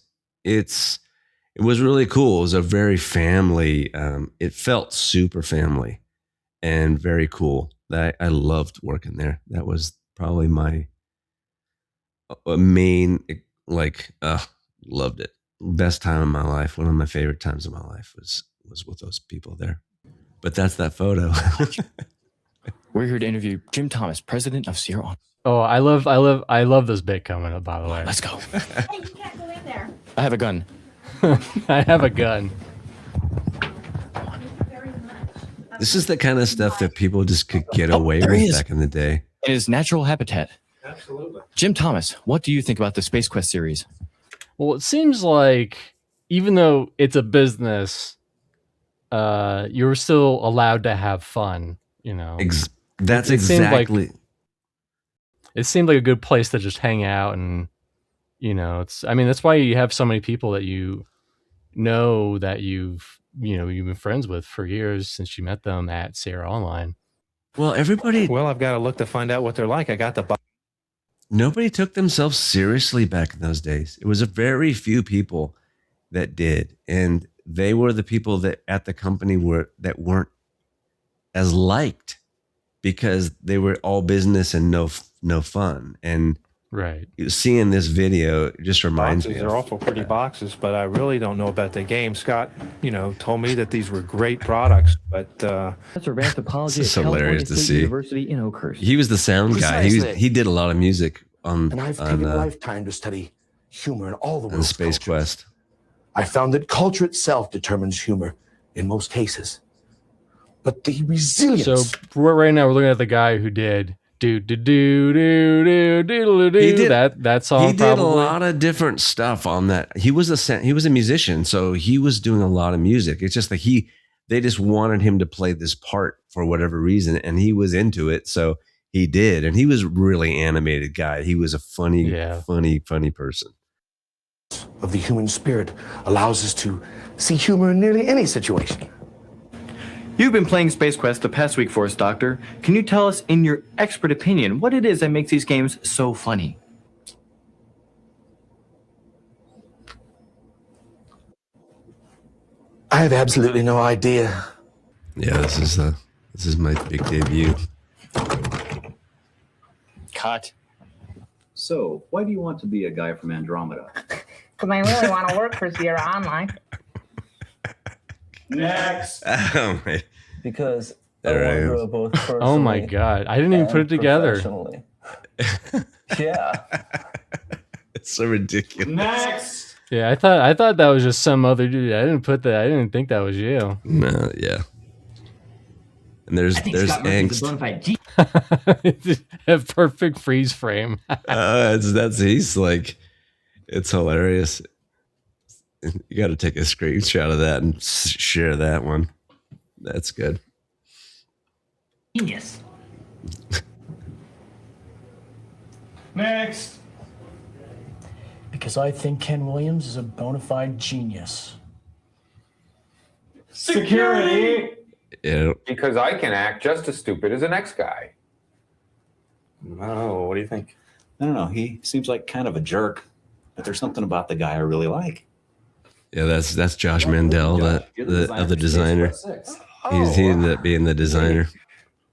really cool. It was a very family. It felt super family and very cool. I loved working there. That was probably my main, loved it. Best time of my life. One of my favorite times of my life was with those people there. But that's that photo. We're here to interview Jim Thomas, president of Seer Online. Oh, I love this bit coming up, by the way. Let's go. Hey, you can't go in there. I have a gun. I have a gun. This is the kind of stuff that people just could get away with back in the day. In his natural habitat, Absolutely. Jim Thomas, what do you think about the Space Quest series? Well, it seems like even though it's a business, you're still allowed to have fun, you know. That's it exactly. It seemed like a good place to just hang out, and you know, that's why you have so many people that you know that you've been friends with for years since you met them at Sierra Online. Well, everybody. Well, I've got to look to find out what they're like. I got the. Nobody took themselves seriously back in those days. It was a very few people that did, and they were the people that at the company that weren't as liked because they were all business and no fun. And right, seeing this video just reminds me. They're awful pretty boxes, but I really don't know about the game. Scott, told me that these were great products, but Professor of Anthropology This is at hilarious California to State see. University in Oakhurst. He was the sound guy. He did a lot of music on And I've taken a lifetime to study humor in all the on world's Space cultures. Quest. I found that culture itself determines humor in most cases. But the resilience. So right now we're looking at the guy who did that song. He did a lot of different stuff on that. He was a musician, so he was doing a lot of music. It's just that they just wanted him to play this part for whatever reason, and he was into it, so he did. And he was a really animated guy. He was a funny person. Of the human spirit allows us to see humor in nearly any situation. You've been playing Space Quest the past week for us, Doctor. Can you tell us, in your expert opinion, what it is that makes these games so funny? I have absolutely no idea. Yeah, this is my big debut. Cut. So, why do you want to be a guy from Andromeda? Because I really want to work for Sierra Online. Next. Oh my. Because There I I want to am. grow both personally. Oh my god, I didn't even put it together. Professionally. Yeah. It's so ridiculous. Next. Yeah, I thought that was just some other dude. I didn't think that was you. No, yeah. And there's angst. A perfect freeze frame. He's like, it's hilarious. You got to take a screenshot of that and share that one. That's good. Genius. Next. Because I think Ken Williams is a bona fide genius. Security. Yeah. Because I can act just as stupid as the next guy. Oh, what do you think? I don't know. He seems like kind of a jerk, but there's something about the guy I really like. Yeah, that's Josh Mandel, the designer. He ended up being the designer.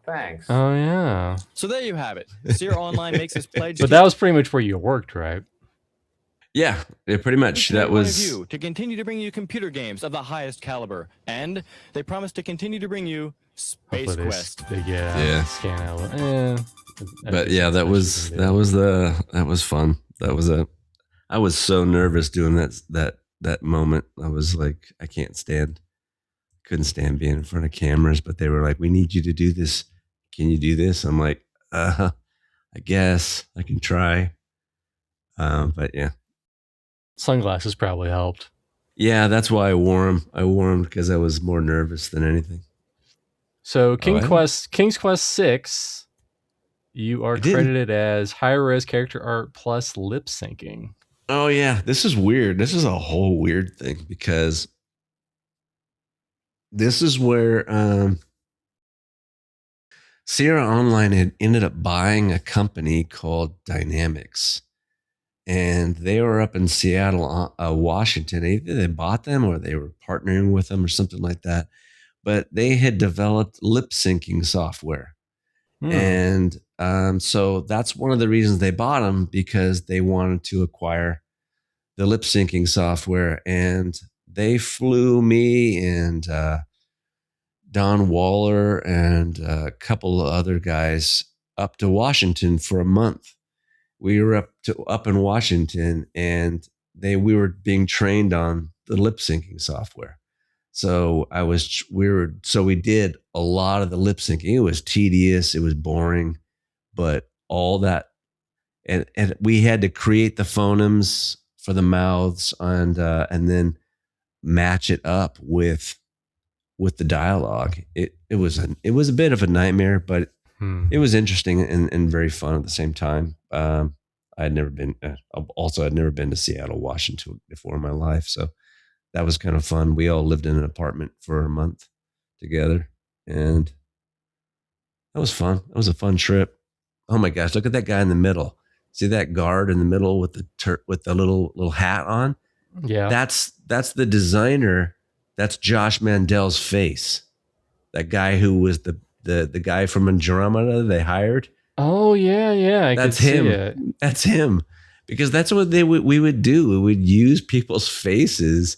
Thanks. Oh yeah. So there you have it. Sierra Online makes its pledge. But that was pretty much where you worked, right? Yeah, pretty much. That was to continue to bring you computer games of the highest caliber, and they promise to continue to bring you Space Quest. Yeah. Scan out. But yeah, that was fun. I was so nervous doing that moment. I was like, couldn't stand being in front of cameras, but they were like, we need you to do this. Can you do this? I'm like, I guess I can try. But yeah. Sunglasses probably helped. Yeah, that's why I wore them. I wore them because I was more nervous than anything. So King's Quest 6, you are credited as high-res character art plus lip syncing. Oh yeah, this is weird. This is a whole weird thing because this is where Sierra Online had ended up buying a company called Dynamics. And they were up in Seattle, Washington. Either they bought them or they were partnering with them or something like that. But they had developed lip syncing software. And so that's one of the reasons they bought them, because they wanted to acquire the lip syncing software. And they flew me and Don Waller and a couple of other guys up to Washington for a month. We were up in Washington, and we were being trained on the lip syncing software. So we did a lot of the lip syncing. It was tedious, it was boring, but all that and we had to create the phonemes for the mouths and then match it up with the dialogue. It was a bit of a nightmare, but it was interesting and very fun at the same time. I'd never been to Seattle, Washington before in my life, so that was kind of fun. We all lived in an apartment for a month together, and that was fun. That was a fun trip. Oh my gosh, look at that guy in the middle. See that guard in the middle with the little hat on? Yeah. That's the designer. That's Josh Mandel's face. That guy who was the guy from Andromeda they hired. Oh yeah, that's him. That's him. Because that's what we would do. We would use people's faces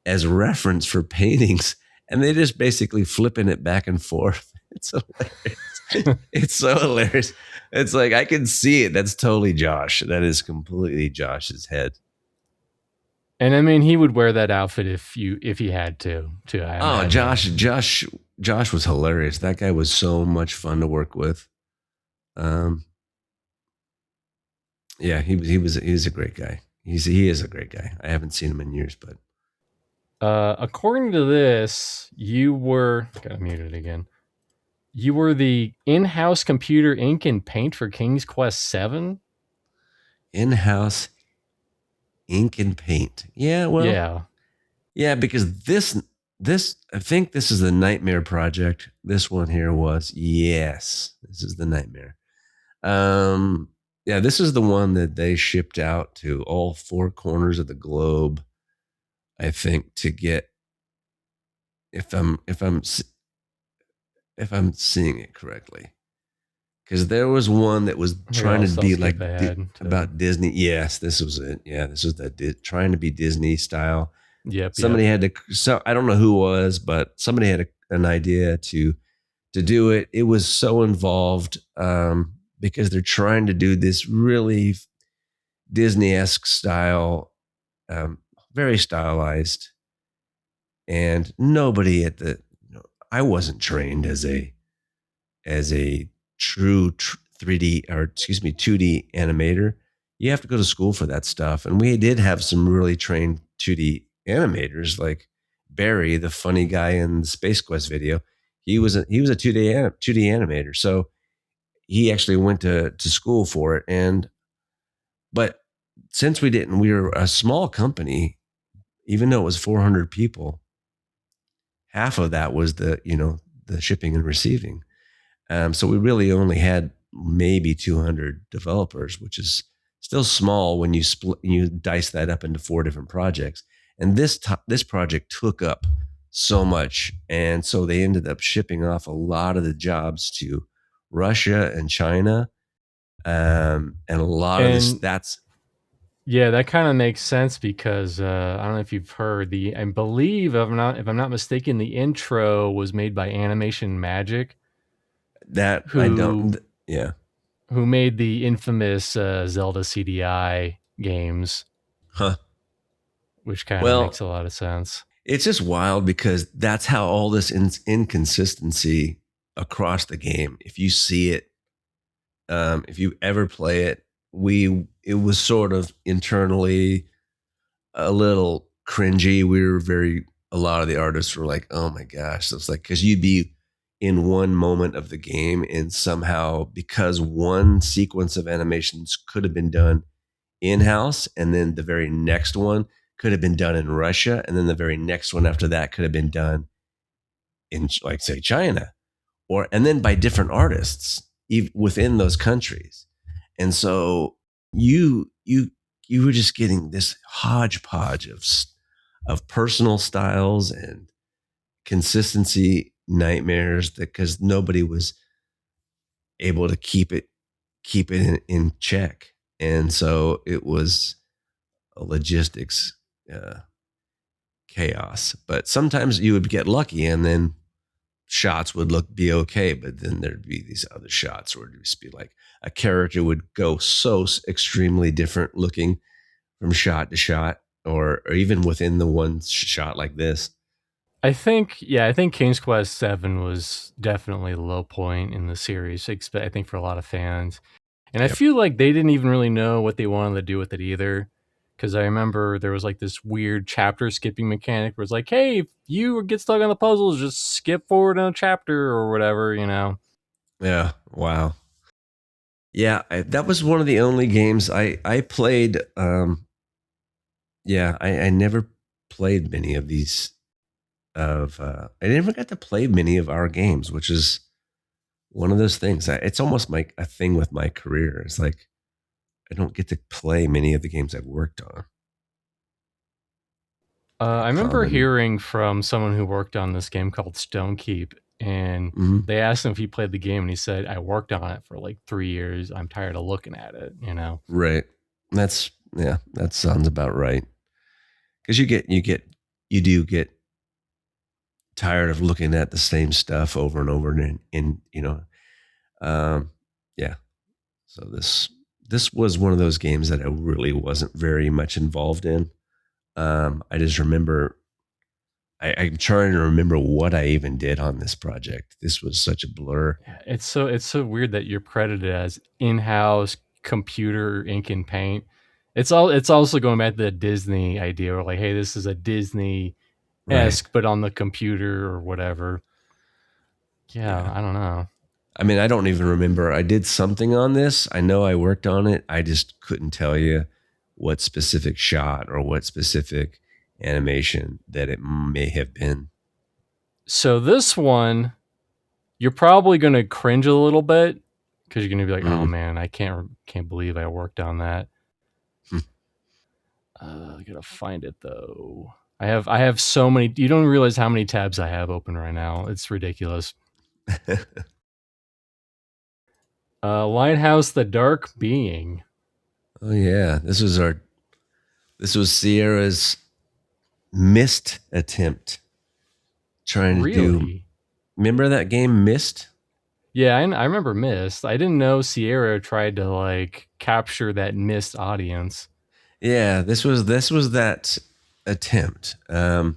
as reference for paintings, and they just basically flipping it back and forth. It's hilarious. It's so hilarious. It's like I can see it. That's totally Josh. That is completely Josh's head. And I mean, he would wear that outfit if he had to. Oh, Josh was hilarious. That guy was so much fun to work with. Yeah, he was a great guy. He is a great guy. I haven't seen him in years, but according to this, got muted again. You were the in-house computer ink and paint for King's Quest VII? In-house ink and paint. Yeah, well. Yeah. Yeah, because this I think this is the Nightmare project. This one here was. Yes, this is the Nightmare. Yeah, this is the one that they shipped out to all four corners of the globe, I think, to get, if I'm seeing it correctly, because there was one that was trying to be like about Disney. Yes, this was it. Yeah, this was trying to be Disney style. Yep. Somebody had to. So I don't know who it was, but somebody had an idea to do it. It was so involved because they're trying to do this really Disney-esque style, very stylized, and nobody at the. I wasn't trained as a true 3D 2D animator. You have to go to school for that stuff, and we did have some really trained 2D animators like Barry, the funny guy in the Space Quest video. He was a 2D animator, so he actually went to school for it. But since we didn't, we were a small company, even though it was 400 people. Half of that was the shipping and receiving. So we really only had maybe 200 developers, which is still small when you dice that up into 4 different projects. And this project took up so much, and so they ended up shipping off a lot of the jobs to Russia and China, and a lot of this. Yeah, that kind of makes sense because I don't know if you've heard I believe if I'm not mistaken, the intro was made by Animation Magic. Who made the infamous Zelda CDI games. Huh. Which kind of makes a lot of sense. It's just wild because that's how all this inconsistency across the game. If you see it, if you ever play it, it was sort of internally a little cringy. A lot of the artists were like, oh my gosh. So it's like, because you'd be in one moment of the game, and somehow, because one sequence of animations could have been done in-house, and then the very next one could have been done in Russia, and then the very next one after that could have been done in, like, say, China, and then by different artists within those countries. And so you were just getting this hodgepodge of personal styles and consistency nightmares, because nobody was able to keep it in check. And so it was a logistics chaos. But sometimes you would get lucky, and then shots would be okay, but then there'd be these other shots where it'd just be like a character would go so extremely different looking from shot to shot, or even within the one shot like this. I think King's Quest VII was definitely the low point in the series, I think, for a lot of fans. And I feel like they didn't even really know what they wanted to do with it either. Because I remember there was like this weird chapter skipping mechanic where it's like, hey, if you get stuck on the puzzles, just skip forward on a chapter or whatever, you know? Yeah. Wow. Yeah, that was one of the only games I played. I never played many of these. I never got to play many of our games, which is one of those things. It's almost like a thing with my career. It's like I don't get to play many of the games I've worked on. I remember hearing from someone who worked on this game called Stonekeep, and they asked him if he played the game, and he said, "I worked on it for like 3 years. I'm tired of looking at it." You know, right? That sounds about right. Because you do get tired of looking at the same stuff over and over, and you know, yeah. So this was one of those games that I really wasn't very much involved in. I just remember, I'm trying to remember what I even did on this project. This was such a blur. It's so weird that you're credited as in-house computer ink and paint. It's also going back to the Disney idea, where like, hey, this is a Disney-esque, but on the computer or whatever. Yeah, I don't know. I mean, I don't even remember. I did something on this. I know I worked on it. I just couldn't tell you what specific shot or what specific animation that it may have been. So this one, you're probably going to cringe a little bit because you're going to be like, oh man, I can't believe I worked on that. I gotta find it though. I have so many. You don't realize how many tabs I have open right now. It's ridiculous. Lighthouse, the Dark Being. Oh yeah, this was Sierra's Myst attempt. Trying to do. Remember that game Myst? Yeah, I remember Myst. I didn't know Sierra tried to like capture that Myst audience. Yeah, this was that attempt, and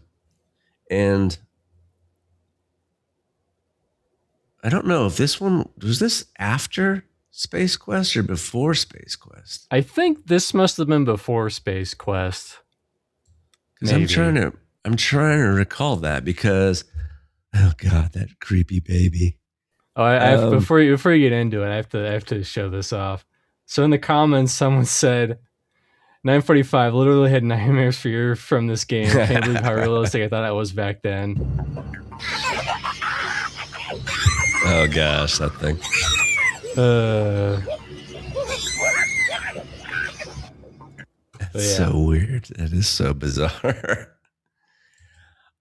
I don't know if this one was this after Space Quest or before Space Quest. I think this must have been before Space Quest. Because I'm trying to recall that because, oh god, that creepy baby. Oh, before you get into it, I have to show this off. So in the comments, someone said, 945 literally had nightmares from this game. Can't believe how realistic I thought it was back then. Oh gosh, that thing. That's so weird. That is so bizarre.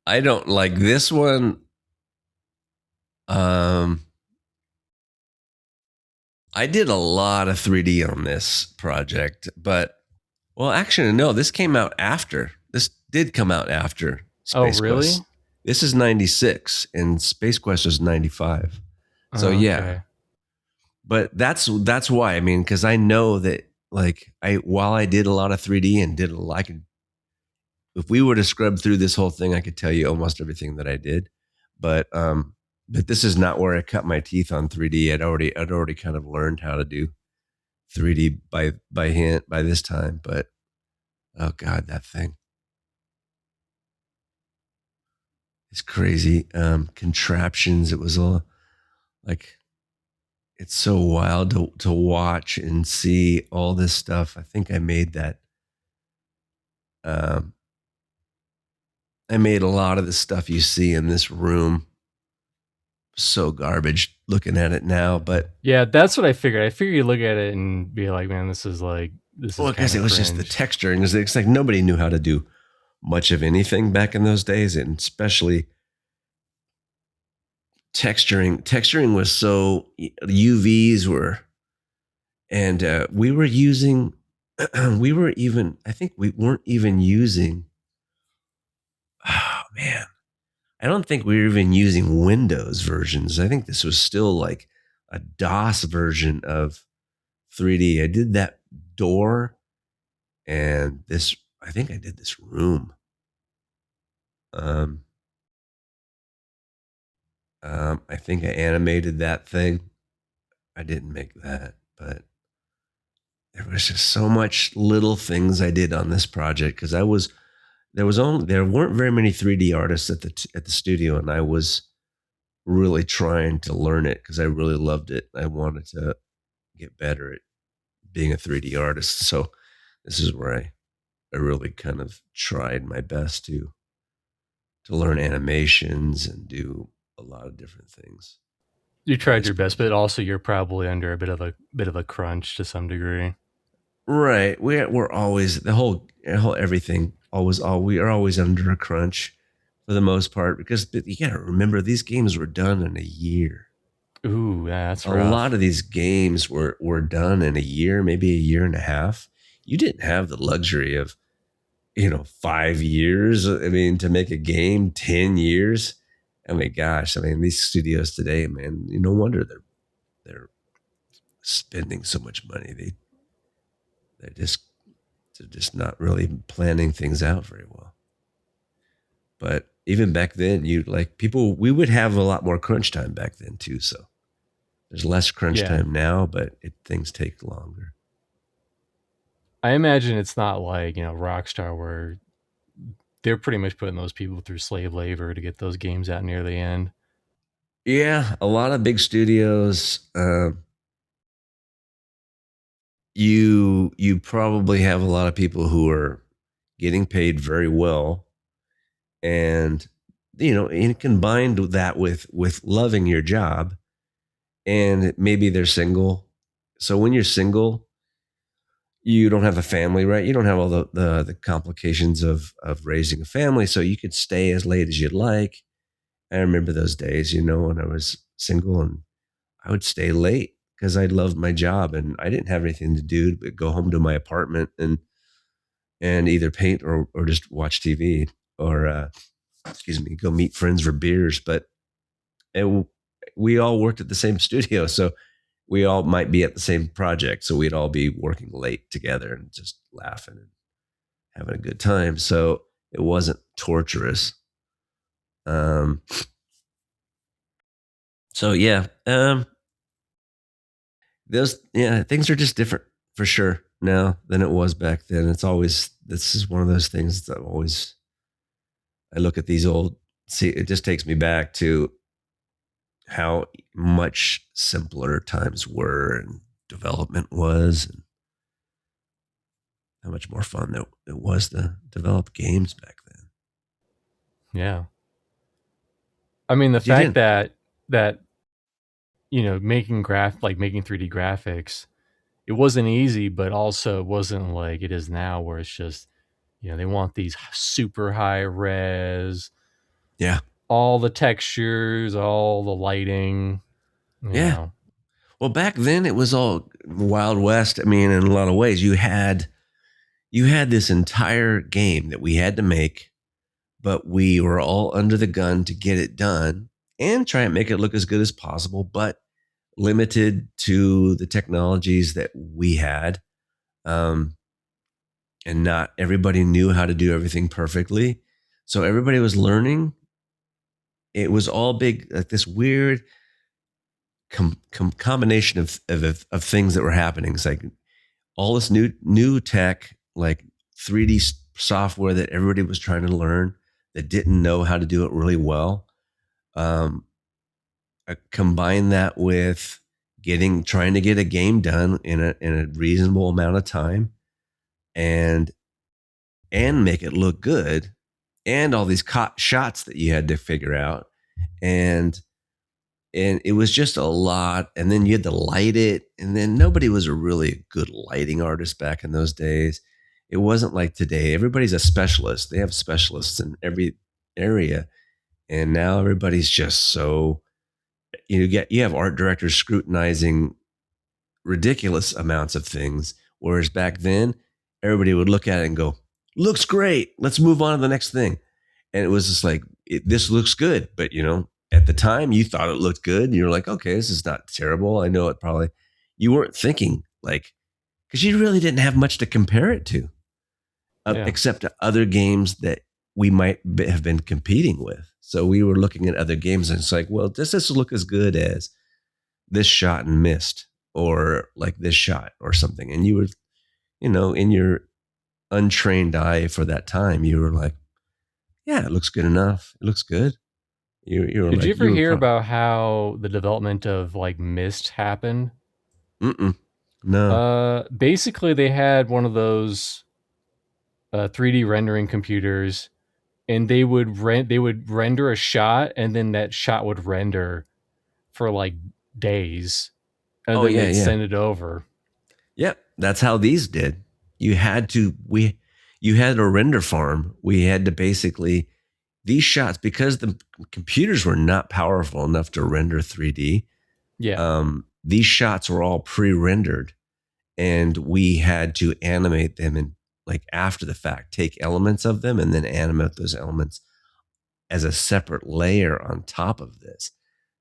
I don't like this one. I did a lot of 3D on this project, but well, actually, no. This came out after. This did come out after Space Quest. This is 96, and Space Quest was 95. So yeah, but that's why. I mean, because I know that like while I did a lot of 3D and did if we were to scrub through this whole thing, I could tell you almost everything that I did. But this is not where I cut my teeth on 3D. I'd already kind of learned how to do 3D by hand by this time. But oh god, that thing. It's crazy. Contraptions. It was all like, it's so wild to watch and see all this stuff. I think I made that. I made a lot of the stuff you see in this room. So garbage looking at it now, but yeah, that's what I figured. I figured you look at it and be like, man, this is. Well, because it was just the texturing. It's like nobody knew how to do much of anything back in those days, and especially texturing. Texturing was so UVs were, and we were using. I think we weren't even using. Oh man. I don't think we were even using Windows versions. I think this was still like a DOS version of 3D. I did that door and this, I think I did this room. I think I animated that thing. I didn't make that, but there was just so much little things I did on this project because there weren't very many 3D artists at the studio, and I was really trying to learn it because I really loved it. I wanted to get better at being a 3D artist. So this is where I really kind of tried my best to learn animations and do a lot of different things. You tried your best, but also you're probably under a bit of a crunch to some degree. Right. We're always the whole everything we are always under a crunch for the most part because you got to remember these games were done in a year. Ooh, yeah, that's a rough. lot of these games were done in a year, maybe a year and a half. You didn't have the luxury of 5 years. I mean, to make a game, 10 years. I mean, gosh, these studios today, man, no wonder they're spending so much money. They're just not really planning things out very well. But even back then, we would have a lot more crunch time back then too. So there's less crunch time now, but things take longer. I imagine it's not like, Rockstar where they're pretty much putting those people through slave labor to get those games out near the end. Yeah, a lot of big studios, you probably have a lot of people who are getting paid very well, and and combined with that with loving your job, and maybe they're single. So when you're single, you don't have a family, right? You don't have all the complications of raising a family, so you could stay as late as you'd like. I remember those days, when I was single, and I would stay late because I loved my job and I didn't have anything to do but go home to my apartment and either paint or just watch TV or go meet friends for beers. But we all worked at the same studio, so we all might be at the same project, so we'd all be working late together and just laughing and having a good time. So it wasn't torturous. So yeah, things are just different for sure now than it was back then. This is one of those things that I look at these it just takes me back to how much simpler times were and development was, and how much more fun it was to develop games back then. Yeah. I mean, the fact that making 3D graphics, it wasn't easy, but also it wasn't like it is now where it's just, they want these super high res. Yeah. All the textures, all the lighting. Yeah. Well, back then it was all Wild West. I mean, in a lot of ways, you had this entire game that we had to make, but we were all under the gun to get it done and try and make it look as good as possible, but limited to the technologies that we had. And not everybody knew how to do everything perfectly. So everybody was learning. It was all big, like this weird combination of things that were happening. It's like all this new tech, like 3D software that everybody was trying to learn that didn't know how to do it really well. Combine that with trying to get a game done in a reasonable amount of time, and make it look good, and all these shots that you had to figure out, and it was just a lot. And then you had to light it, and then nobody was a really good lighting artist back in those days. It wasn't like today. Everybody's a specialist. They have specialists in every area, and now everybody's just so you have art directors scrutinizing ridiculous amounts of things, whereas back then everybody would look at it and go, looks great, let's move on to the next thing. And it was just like, this looks good, but at the time you thought it looked good and you're like, okay, this is not terrible. I know it probably, you weren't thinking because you really didn't have much to compare it to, except to other games that we might have been competing with. So we were looking at other games and it's like, well, does this look as good as this shot and missed, or like this shot or something? And you would in your untrained eye for that time, you were like, yeah, it looks good enough. It looks good. Did you ever hear about how the development of like Myst happened? No. Basically, they had one of those 3D rendering computers, and they would render a shot, and then that shot would render for like days, and then they'd send it over. Yep, that's how these did. You had a render farm. We had to basically these shots, because the computers were not powerful enough to render 3D. Yeah. These shots were all pre-rendered, and we had to animate them and like after the fact, take elements of them and then animate those elements as a separate layer on top of this.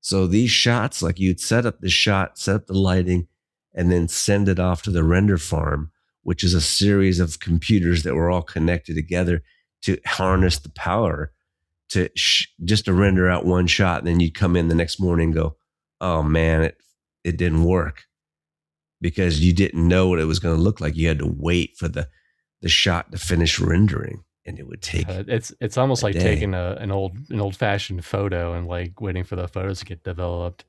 So these shots, like you'd set up the shot, set up the lighting, and then send it off to the render farm, which is a series of computers that were all connected together to harness the power to just to render out one shot. And then you'd come in the next morning and go, oh man, it didn't work, because you didn't know what it was going to look like. You had to wait for the shot to finish rendering, and it would take it's almost like taking an old fashioned photo and like waiting for the photos to get developed.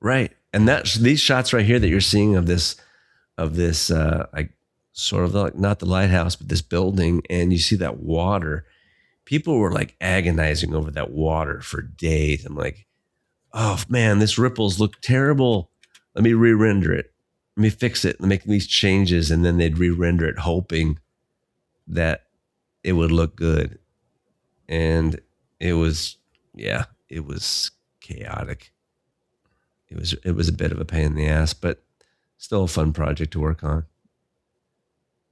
Right. And that's these shots right here that you're seeing of this like sort of like not the lighthouse, but this building, and you see that water. People were like agonizing over that water for days. I'm like, oh man, this ripples look terrible. Let me re-render it. Let me fix it and make these changes. And then they'd re-render it, hoping that it would look good. And it was chaotic. It was a bit of a pain in the ass, but still a fun project to work on.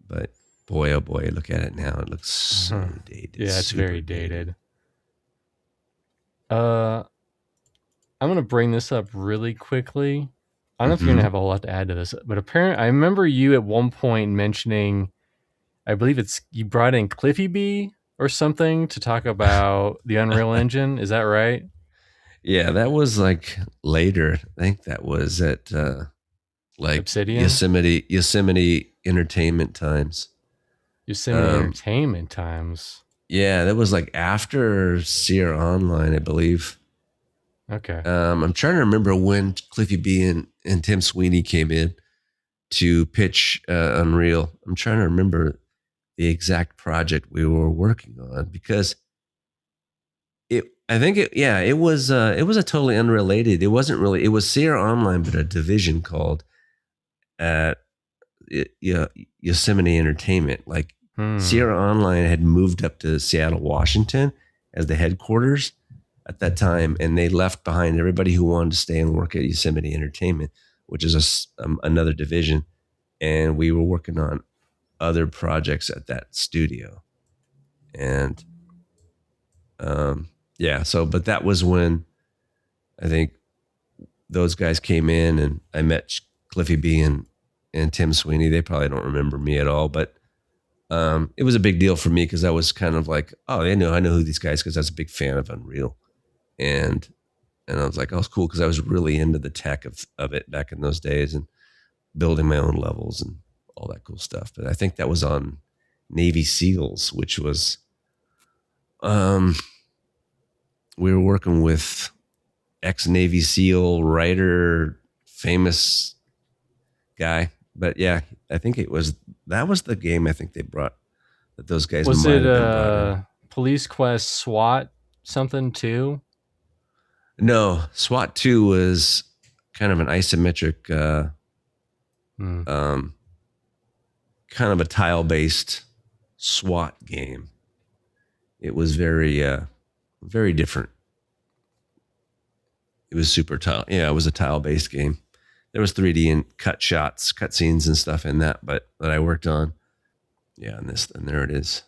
But boy, oh boy, look at it now. It looks so dated. Yeah, it's very dated. I'm going to bring this up really quickly. I don't know if you're going to have a lot to add to this, but apparently I remember you at one point mentioning, I believe you brought in Cliffy B or something to talk about the Unreal Engine. Is that right? Yeah, that was like later. I think that was at like Obsidian? Yosemite Entertainment Times. Yosemite Entertainment Times. Yeah, that was like after Sierra Online, I believe. Okay. I'm trying to remember when Cliffy B and Tim Sweeney came in to pitch Unreal. I'm trying to remember the exact project we were working on, because it was a totally unrelated. It wasn't really. It was Sierra Online, but a division called Yosemite Entertainment. Like Sierra Online had moved up to Seattle, Washington as the headquarters at that time, and they left behind everybody who wanted to stay and work at Yosemite Entertainment, which is another division. And we were working on other projects at that studio. And but that was when I think those guys came in, and I met Cliffy B and Tim Sweeney. They probably don't remember me at all, but it was a big deal for me, because I was kind of like, oh, I know who these guys, because I was a big fan of Unreal. And I was like, oh, it's cool, because I was really into the tech of it back in those days and building my own levels and all that cool stuff. But I think that was on Navy SEALs, which was we were working with ex-Navy SEAL writer, famous guy. But yeah, I think that was the game I think they brought, that those guys was might it have been brought in. Police Quest SWAT something too? No, SWAT 2 was kind of an isometric kind of a tile-based SWAT game. It was very very different. It was super tile. Yeah, it was a tile-based game. There was 3D and cut scenes and stuff in that, but that I worked on. Yeah, and there it is.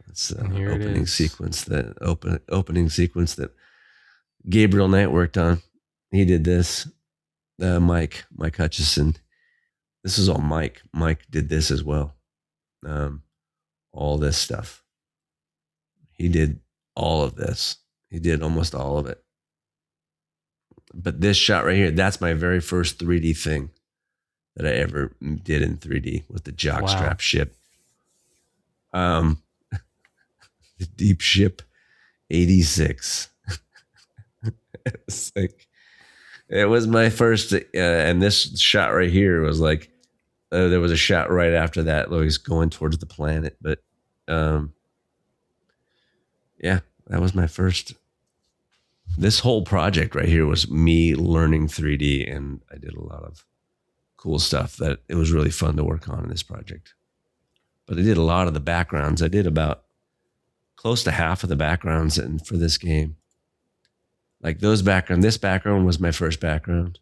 It's the opening sequence. Opening sequence that Gabriel Knight worked on. He did this. Mike Hutchison. This is all Mike. Mike did this as well. All this stuff. He did all of this. He did almost all of it. But this shot right here, that's my very first 3D thing that I ever did in 3D with the jockstrap Wow. ship. The Deep Ship 86. It's like, it was my first, and this shot right here was like, there was a shot right after that, like he's going towards the planet. But yeah, that was my first. This whole project right here was me learning 3D, and I did a lot of cool stuff that it was really fun to work on in this project. But I did a lot of the backgrounds. I did about close to half of the backgrounds for this game. Like this background was my first background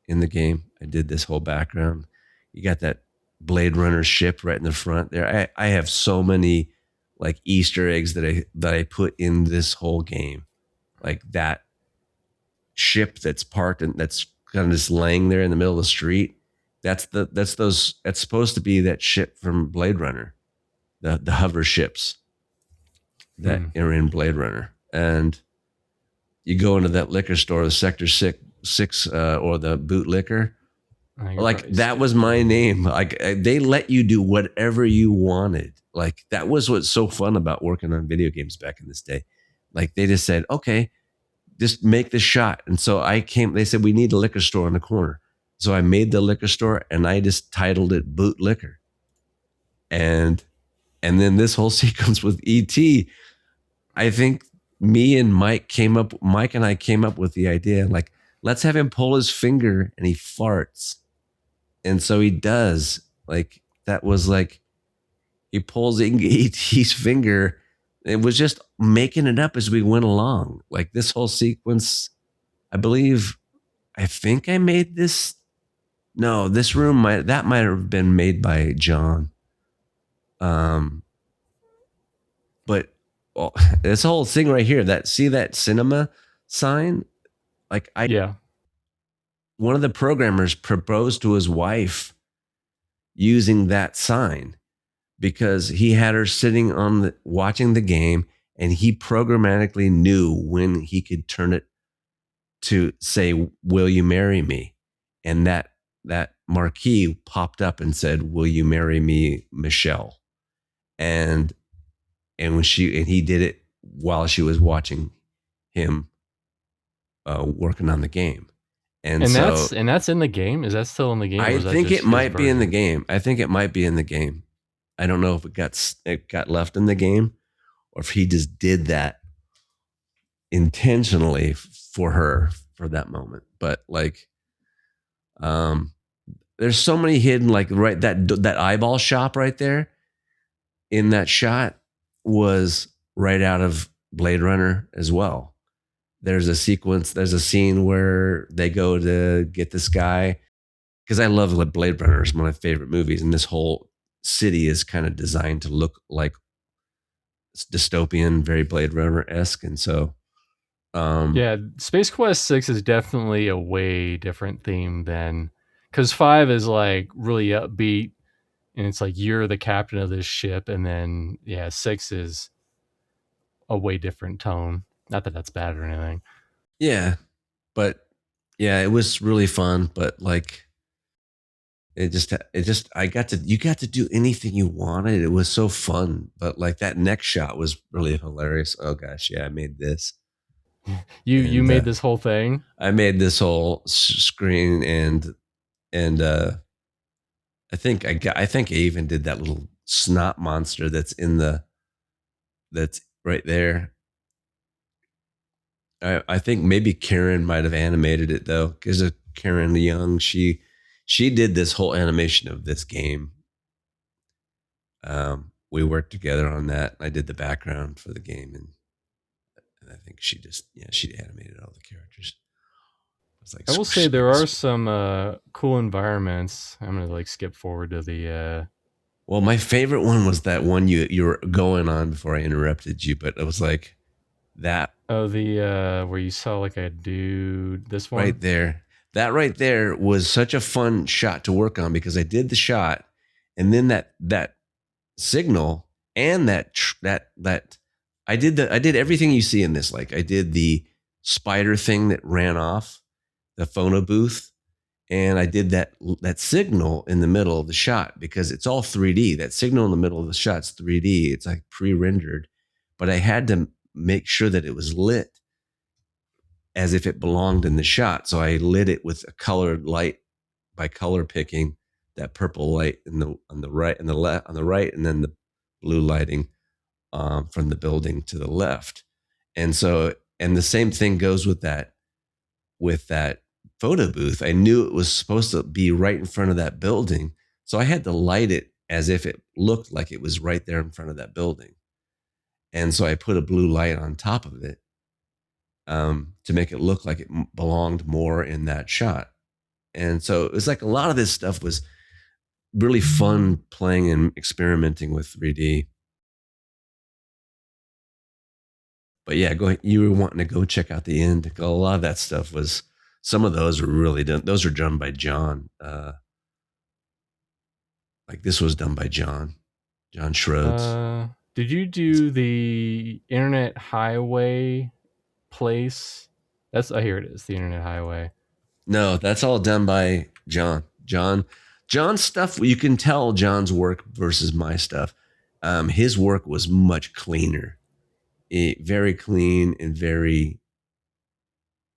in the game. I did this whole background. You got that Blade Runner ship right in the front there. I have so many like Easter eggs that I put in this whole game. Like that ship that's parked and that's kind of just laying there in the middle of the street. That's supposed to be that ship from Blade Runner, the hover ships that are in Blade Runner. And you go into that liquor store, the Sector 6 or the Boot Liquor. Like that was my name. Like they let you do whatever you wanted. Like that was what's so fun about working on video games back in this day. Like they just said, okay, just make this shot. And so they said, we need a liquor store in the corner. So I made the liquor store and I just titled it Boot Liquor. And then this whole sequence with E.T., I think Mike and I came up with the idea, like, let's have him pull his finger and he farts. And so he does. Like, that was like, he pulls E.T.'s finger. It was just making it up as we went along. Like this whole sequence, I think I made this. No, this room might have been made by John. But this whole thing right here, that cinema sign, like one of the programmers proposed to his wife using that sign because he had her sitting watching the game, and he programmatically knew when he could turn it to say, "Will you marry me?" And that marquee popped up and said, "Will you marry me, Michelle?" And he did it while she was watching him working on the game. And that's in the game. Is that still in the game? I think it might be in the game. I think it might be in the game. I don't know if it got left in the game or if he just did that intentionally for her for that moment. But like, there's so many hidden, like right, that eyeball shop right there in that shot was right out of Blade Runner as well. There's a scene where they go to get this guy, because I love Blade Runner. It's one of my favorite movies, and this whole city is kind of designed to look like it's dystopian, very Blade Runner-esque. And so Space Quest 6 is definitely a way different theme than, because 5 is like really upbeat and it's like you're the captain of this ship, and then 6 is a way different tone. Not that that's bad or anything. Yeah, but it was really fun. But like, you got to do anything you wanted. It was so fun. But like that next shot was really hilarious. Oh gosh, I made this. You made this whole thing? I made this whole screen, and I think I even did that little snot monster that's right there. I think maybe Karen might have animated it though, because Karen Young, she did this whole animation of this game. We worked together on that. I did the background for the game, and I think she animated all the characters. Like, I will say there are some cool environments. I'm gonna like skip forward to the. Well, my favorite one was that one you were going on before I interrupted you, but it was like that. Oh, the where you saw like a dude. This one right there. That right there was such a fun shot to work on, because I did the shot, and then that signal and that I did everything you see in this. Like I did the spider thing that ran off the phono booth, And I did that signal in the middle of the shot because it's all 3D. That signal in the middle of the shot's 3D. It's like pre-rendered, but I had to make sure that it was lit as if it belonged in the shot. So I lit it with a colored light by color picking that purple light on the right and the left on the right, and then the blue lighting from the building to the left. And so, and the same thing goes with that photo booth. I knew it was supposed to be right in front of that building, so I had to light it as if it looked like it was right there in front of that building. And so I put a blue light on top of it to make it look like it belonged more in that shot. And so it was like a lot of this stuff was really fun playing and experimenting with 3D. But yeah, you were wanting to go check out the end. A lot of that stuff was, some of those were really done. Those are done by John. Like this was done by John Schroeds. Did you do the Internet Highway place? Here it is, the Internet Highway. No, that's all done by John. John's stuff, you can tell John's work versus my stuff. His work was much cleaner. Very clean and very,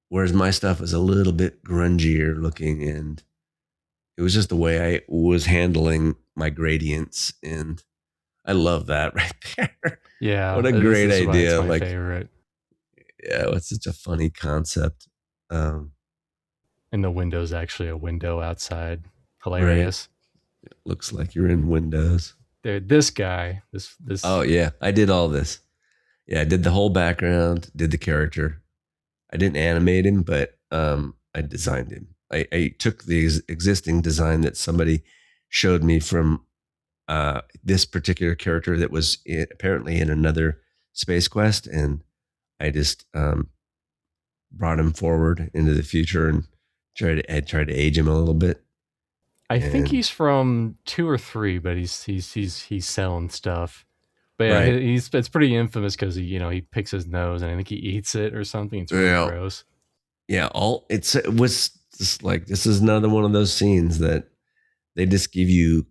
whereas my stuff was a little bit grungier looking, and it was just the way I was handling my gradients, and I love that right there. Yeah, what a great idea! My favorite. Yeah, it's such a funny concept. And the window's actually a window outside. Hilarious. Right. It looks like you're in Windows. This guy, this. Oh yeah, I did all this. Yeah, I did the whole background, did the character. I didn't animate him, but I designed him. I took the existing design that somebody showed me from this particular character that was apparently in another Space Quest, and I just brought him forward into the future and tried to age him a little bit. I think he's from 2 or 3, but he's selling stuff. But yeah, right. it's pretty infamous because he picks his nose and I think he eats it or something. It's really gross. Yeah, it was just like, this is another one of those scenes that they just give you,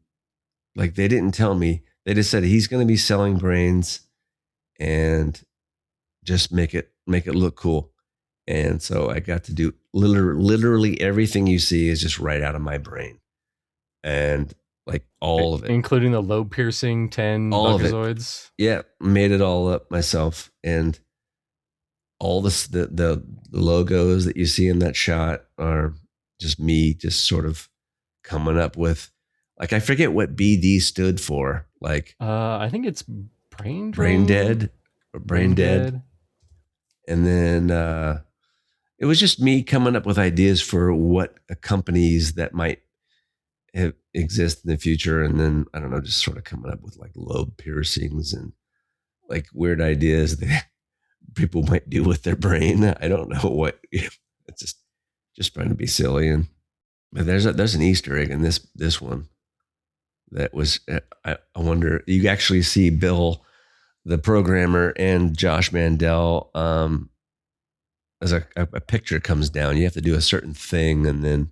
like, they didn't tell me. They just said he's going to be selling brains and just make it look cool. And so I got to do literally everything you see is just right out of my brain. And like all of it, including the lobe piercing 10 Buckazoids. Yeah, made it all up myself, and all the logos that you see in that shot are just me, just sort of coming up with, like, I forget what BD stood for. Like, I think it's brain dead. And then it was just me coming up with ideas for what companies that might exist in the future, and then I don't know, just sort of coming up with like lobe piercings and like weird ideas that people might do with their brain. I don't know what. It's just trying to be silly. And but there's an Easter egg in this one that was, I wonder, you actually see Bill, the programmer, and Josh Mandel as a picture comes down. You have to do a certain thing, and then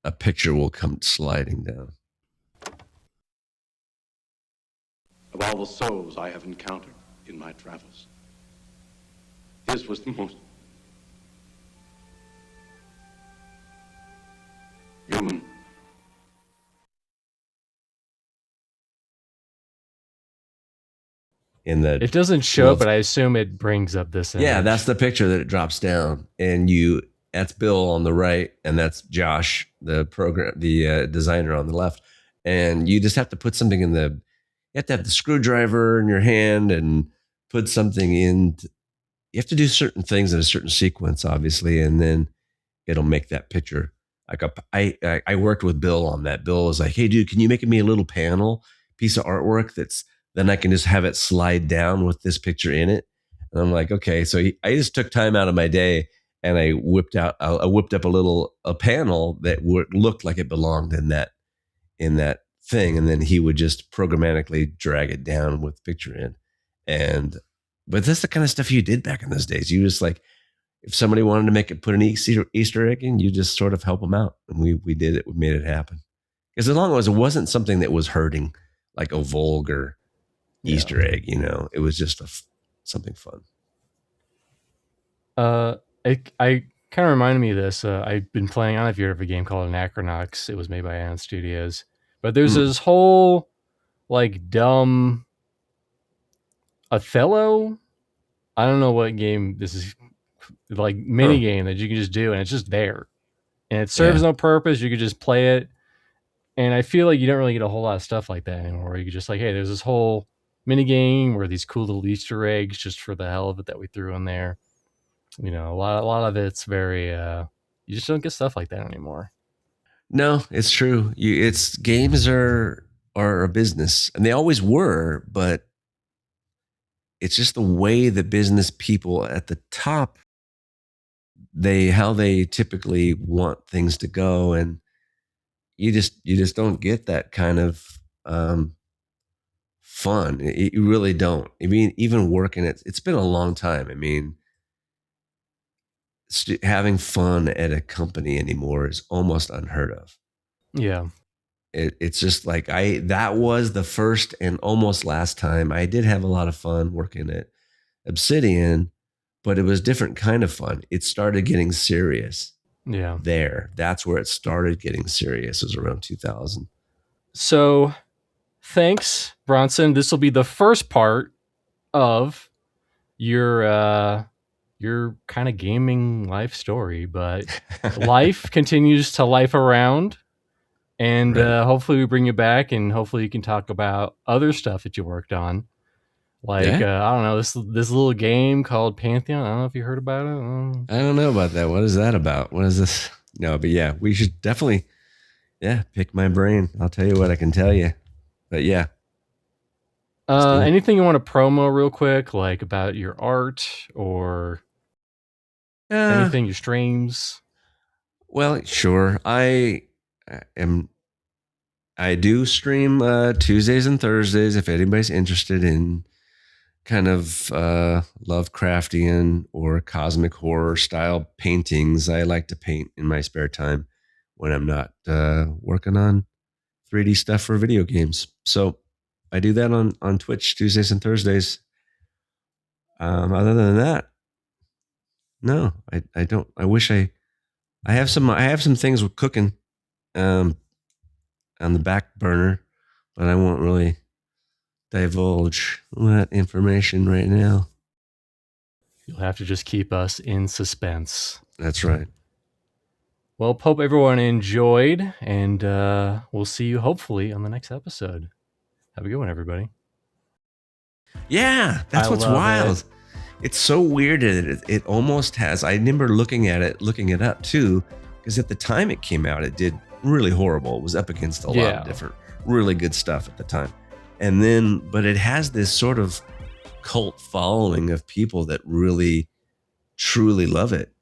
a picture will come sliding down. Of all the souls I have encountered in my travels, his was the most human. It doesn't show up, but I assume it brings up this image. Yeah, that's the picture that it drops down, and that's Bill on the right, and that's Josh, the designer, on the left. And you just have to put something you have to have the screwdriver in your hand and put something in. You have to do certain things in a certain sequence, obviously, and then it'll make that picture. Like I worked with Bill on that. Bill was like, "Hey, dude, can you make me a little piece of artwork then I can just have it slide down with this picture in it?" And I'm like, okay. So I just took time out of my day, and I whipped up a panel that looked like it belonged in that thing, and then he would just programmatically drag it down with the picture in. But that's the kind of stuff you did back in those days. You just like, if somebody wanted to make it, put an Easter egg in, you just sort of help them out. And we did it. We made it happen. Because as long as it wasn't something that was hurting, like a vulgar Easter egg, you know, it was just something fun. I kind of reminded me of this. I've been playing, I don't know if you heard of a game called Anachronux. It was made by Ion Studios. But there's this whole like dumb Othello. I don't know what game this is, like mini game that you can just do, and it's just there, and it serves no purpose. You could just play it, and I feel like you don't really get a whole lot of stuff like that anymore. You could just like, hey, there's this whole mini game where these cool little Easter eggs just for the hell of it that we threw in there. You know, a lot of it's very you just don't get stuff like that anymore. No, it's true. It's games are a business, and they always were, but it's just the way the business people at the top, how they typically want things to go, and you just don't get that kind of fun. You really don't. I mean, even working it's been a long time. I mean, having fun at a company anymore is almost unheard of. Yeah. It's just like that was the first and almost last time. I did have a lot of fun working at Obsidian, but it was different kind of fun. It started getting serious. Yeah. That's where it started getting serious. It was around 2000. So thanks, Bronsun. This will be the first part of your kind of gaming life story, but life continues to life around. And hopefully we bring you back, and hopefully you can talk about other stuff that you worked on. Like, I don't know, this little game called Pantheon. I don't know if you heard about it. I don't know about that. What is that about? What is this? No, but yeah, we should definitely, pick my brain. I'll tell you what I can tell you. But yeah. Anything you want to promo real quick, like about your art or anything, your streams? Well, sure. I do stream Tuesdays and Thursdays if anybody's interested in kind of Lovecraftian or cosmic horror style paintings. I like to paint in my spare time when I'm not working on 3D stuff for video games. So I do that on Twitch Tuesdays and Thursdays. Other than that, no, I don't. I wish I have some things with cooking on the back burner, but I won't really divulge that information right now. You'll have to just keep us in suspense. That's right. Well, hope everyone enjoyed, and we'll see you hopefully on the next episode. Have a good one, everybody. Yeah, that's what's wild. It's so weird that it almost has. I remember looking it up too, because at the time it came out, it did really horrible. It was up against a lot of different really good stuff at the time. And then, but it has this sort of cult following of people that really, truly love it.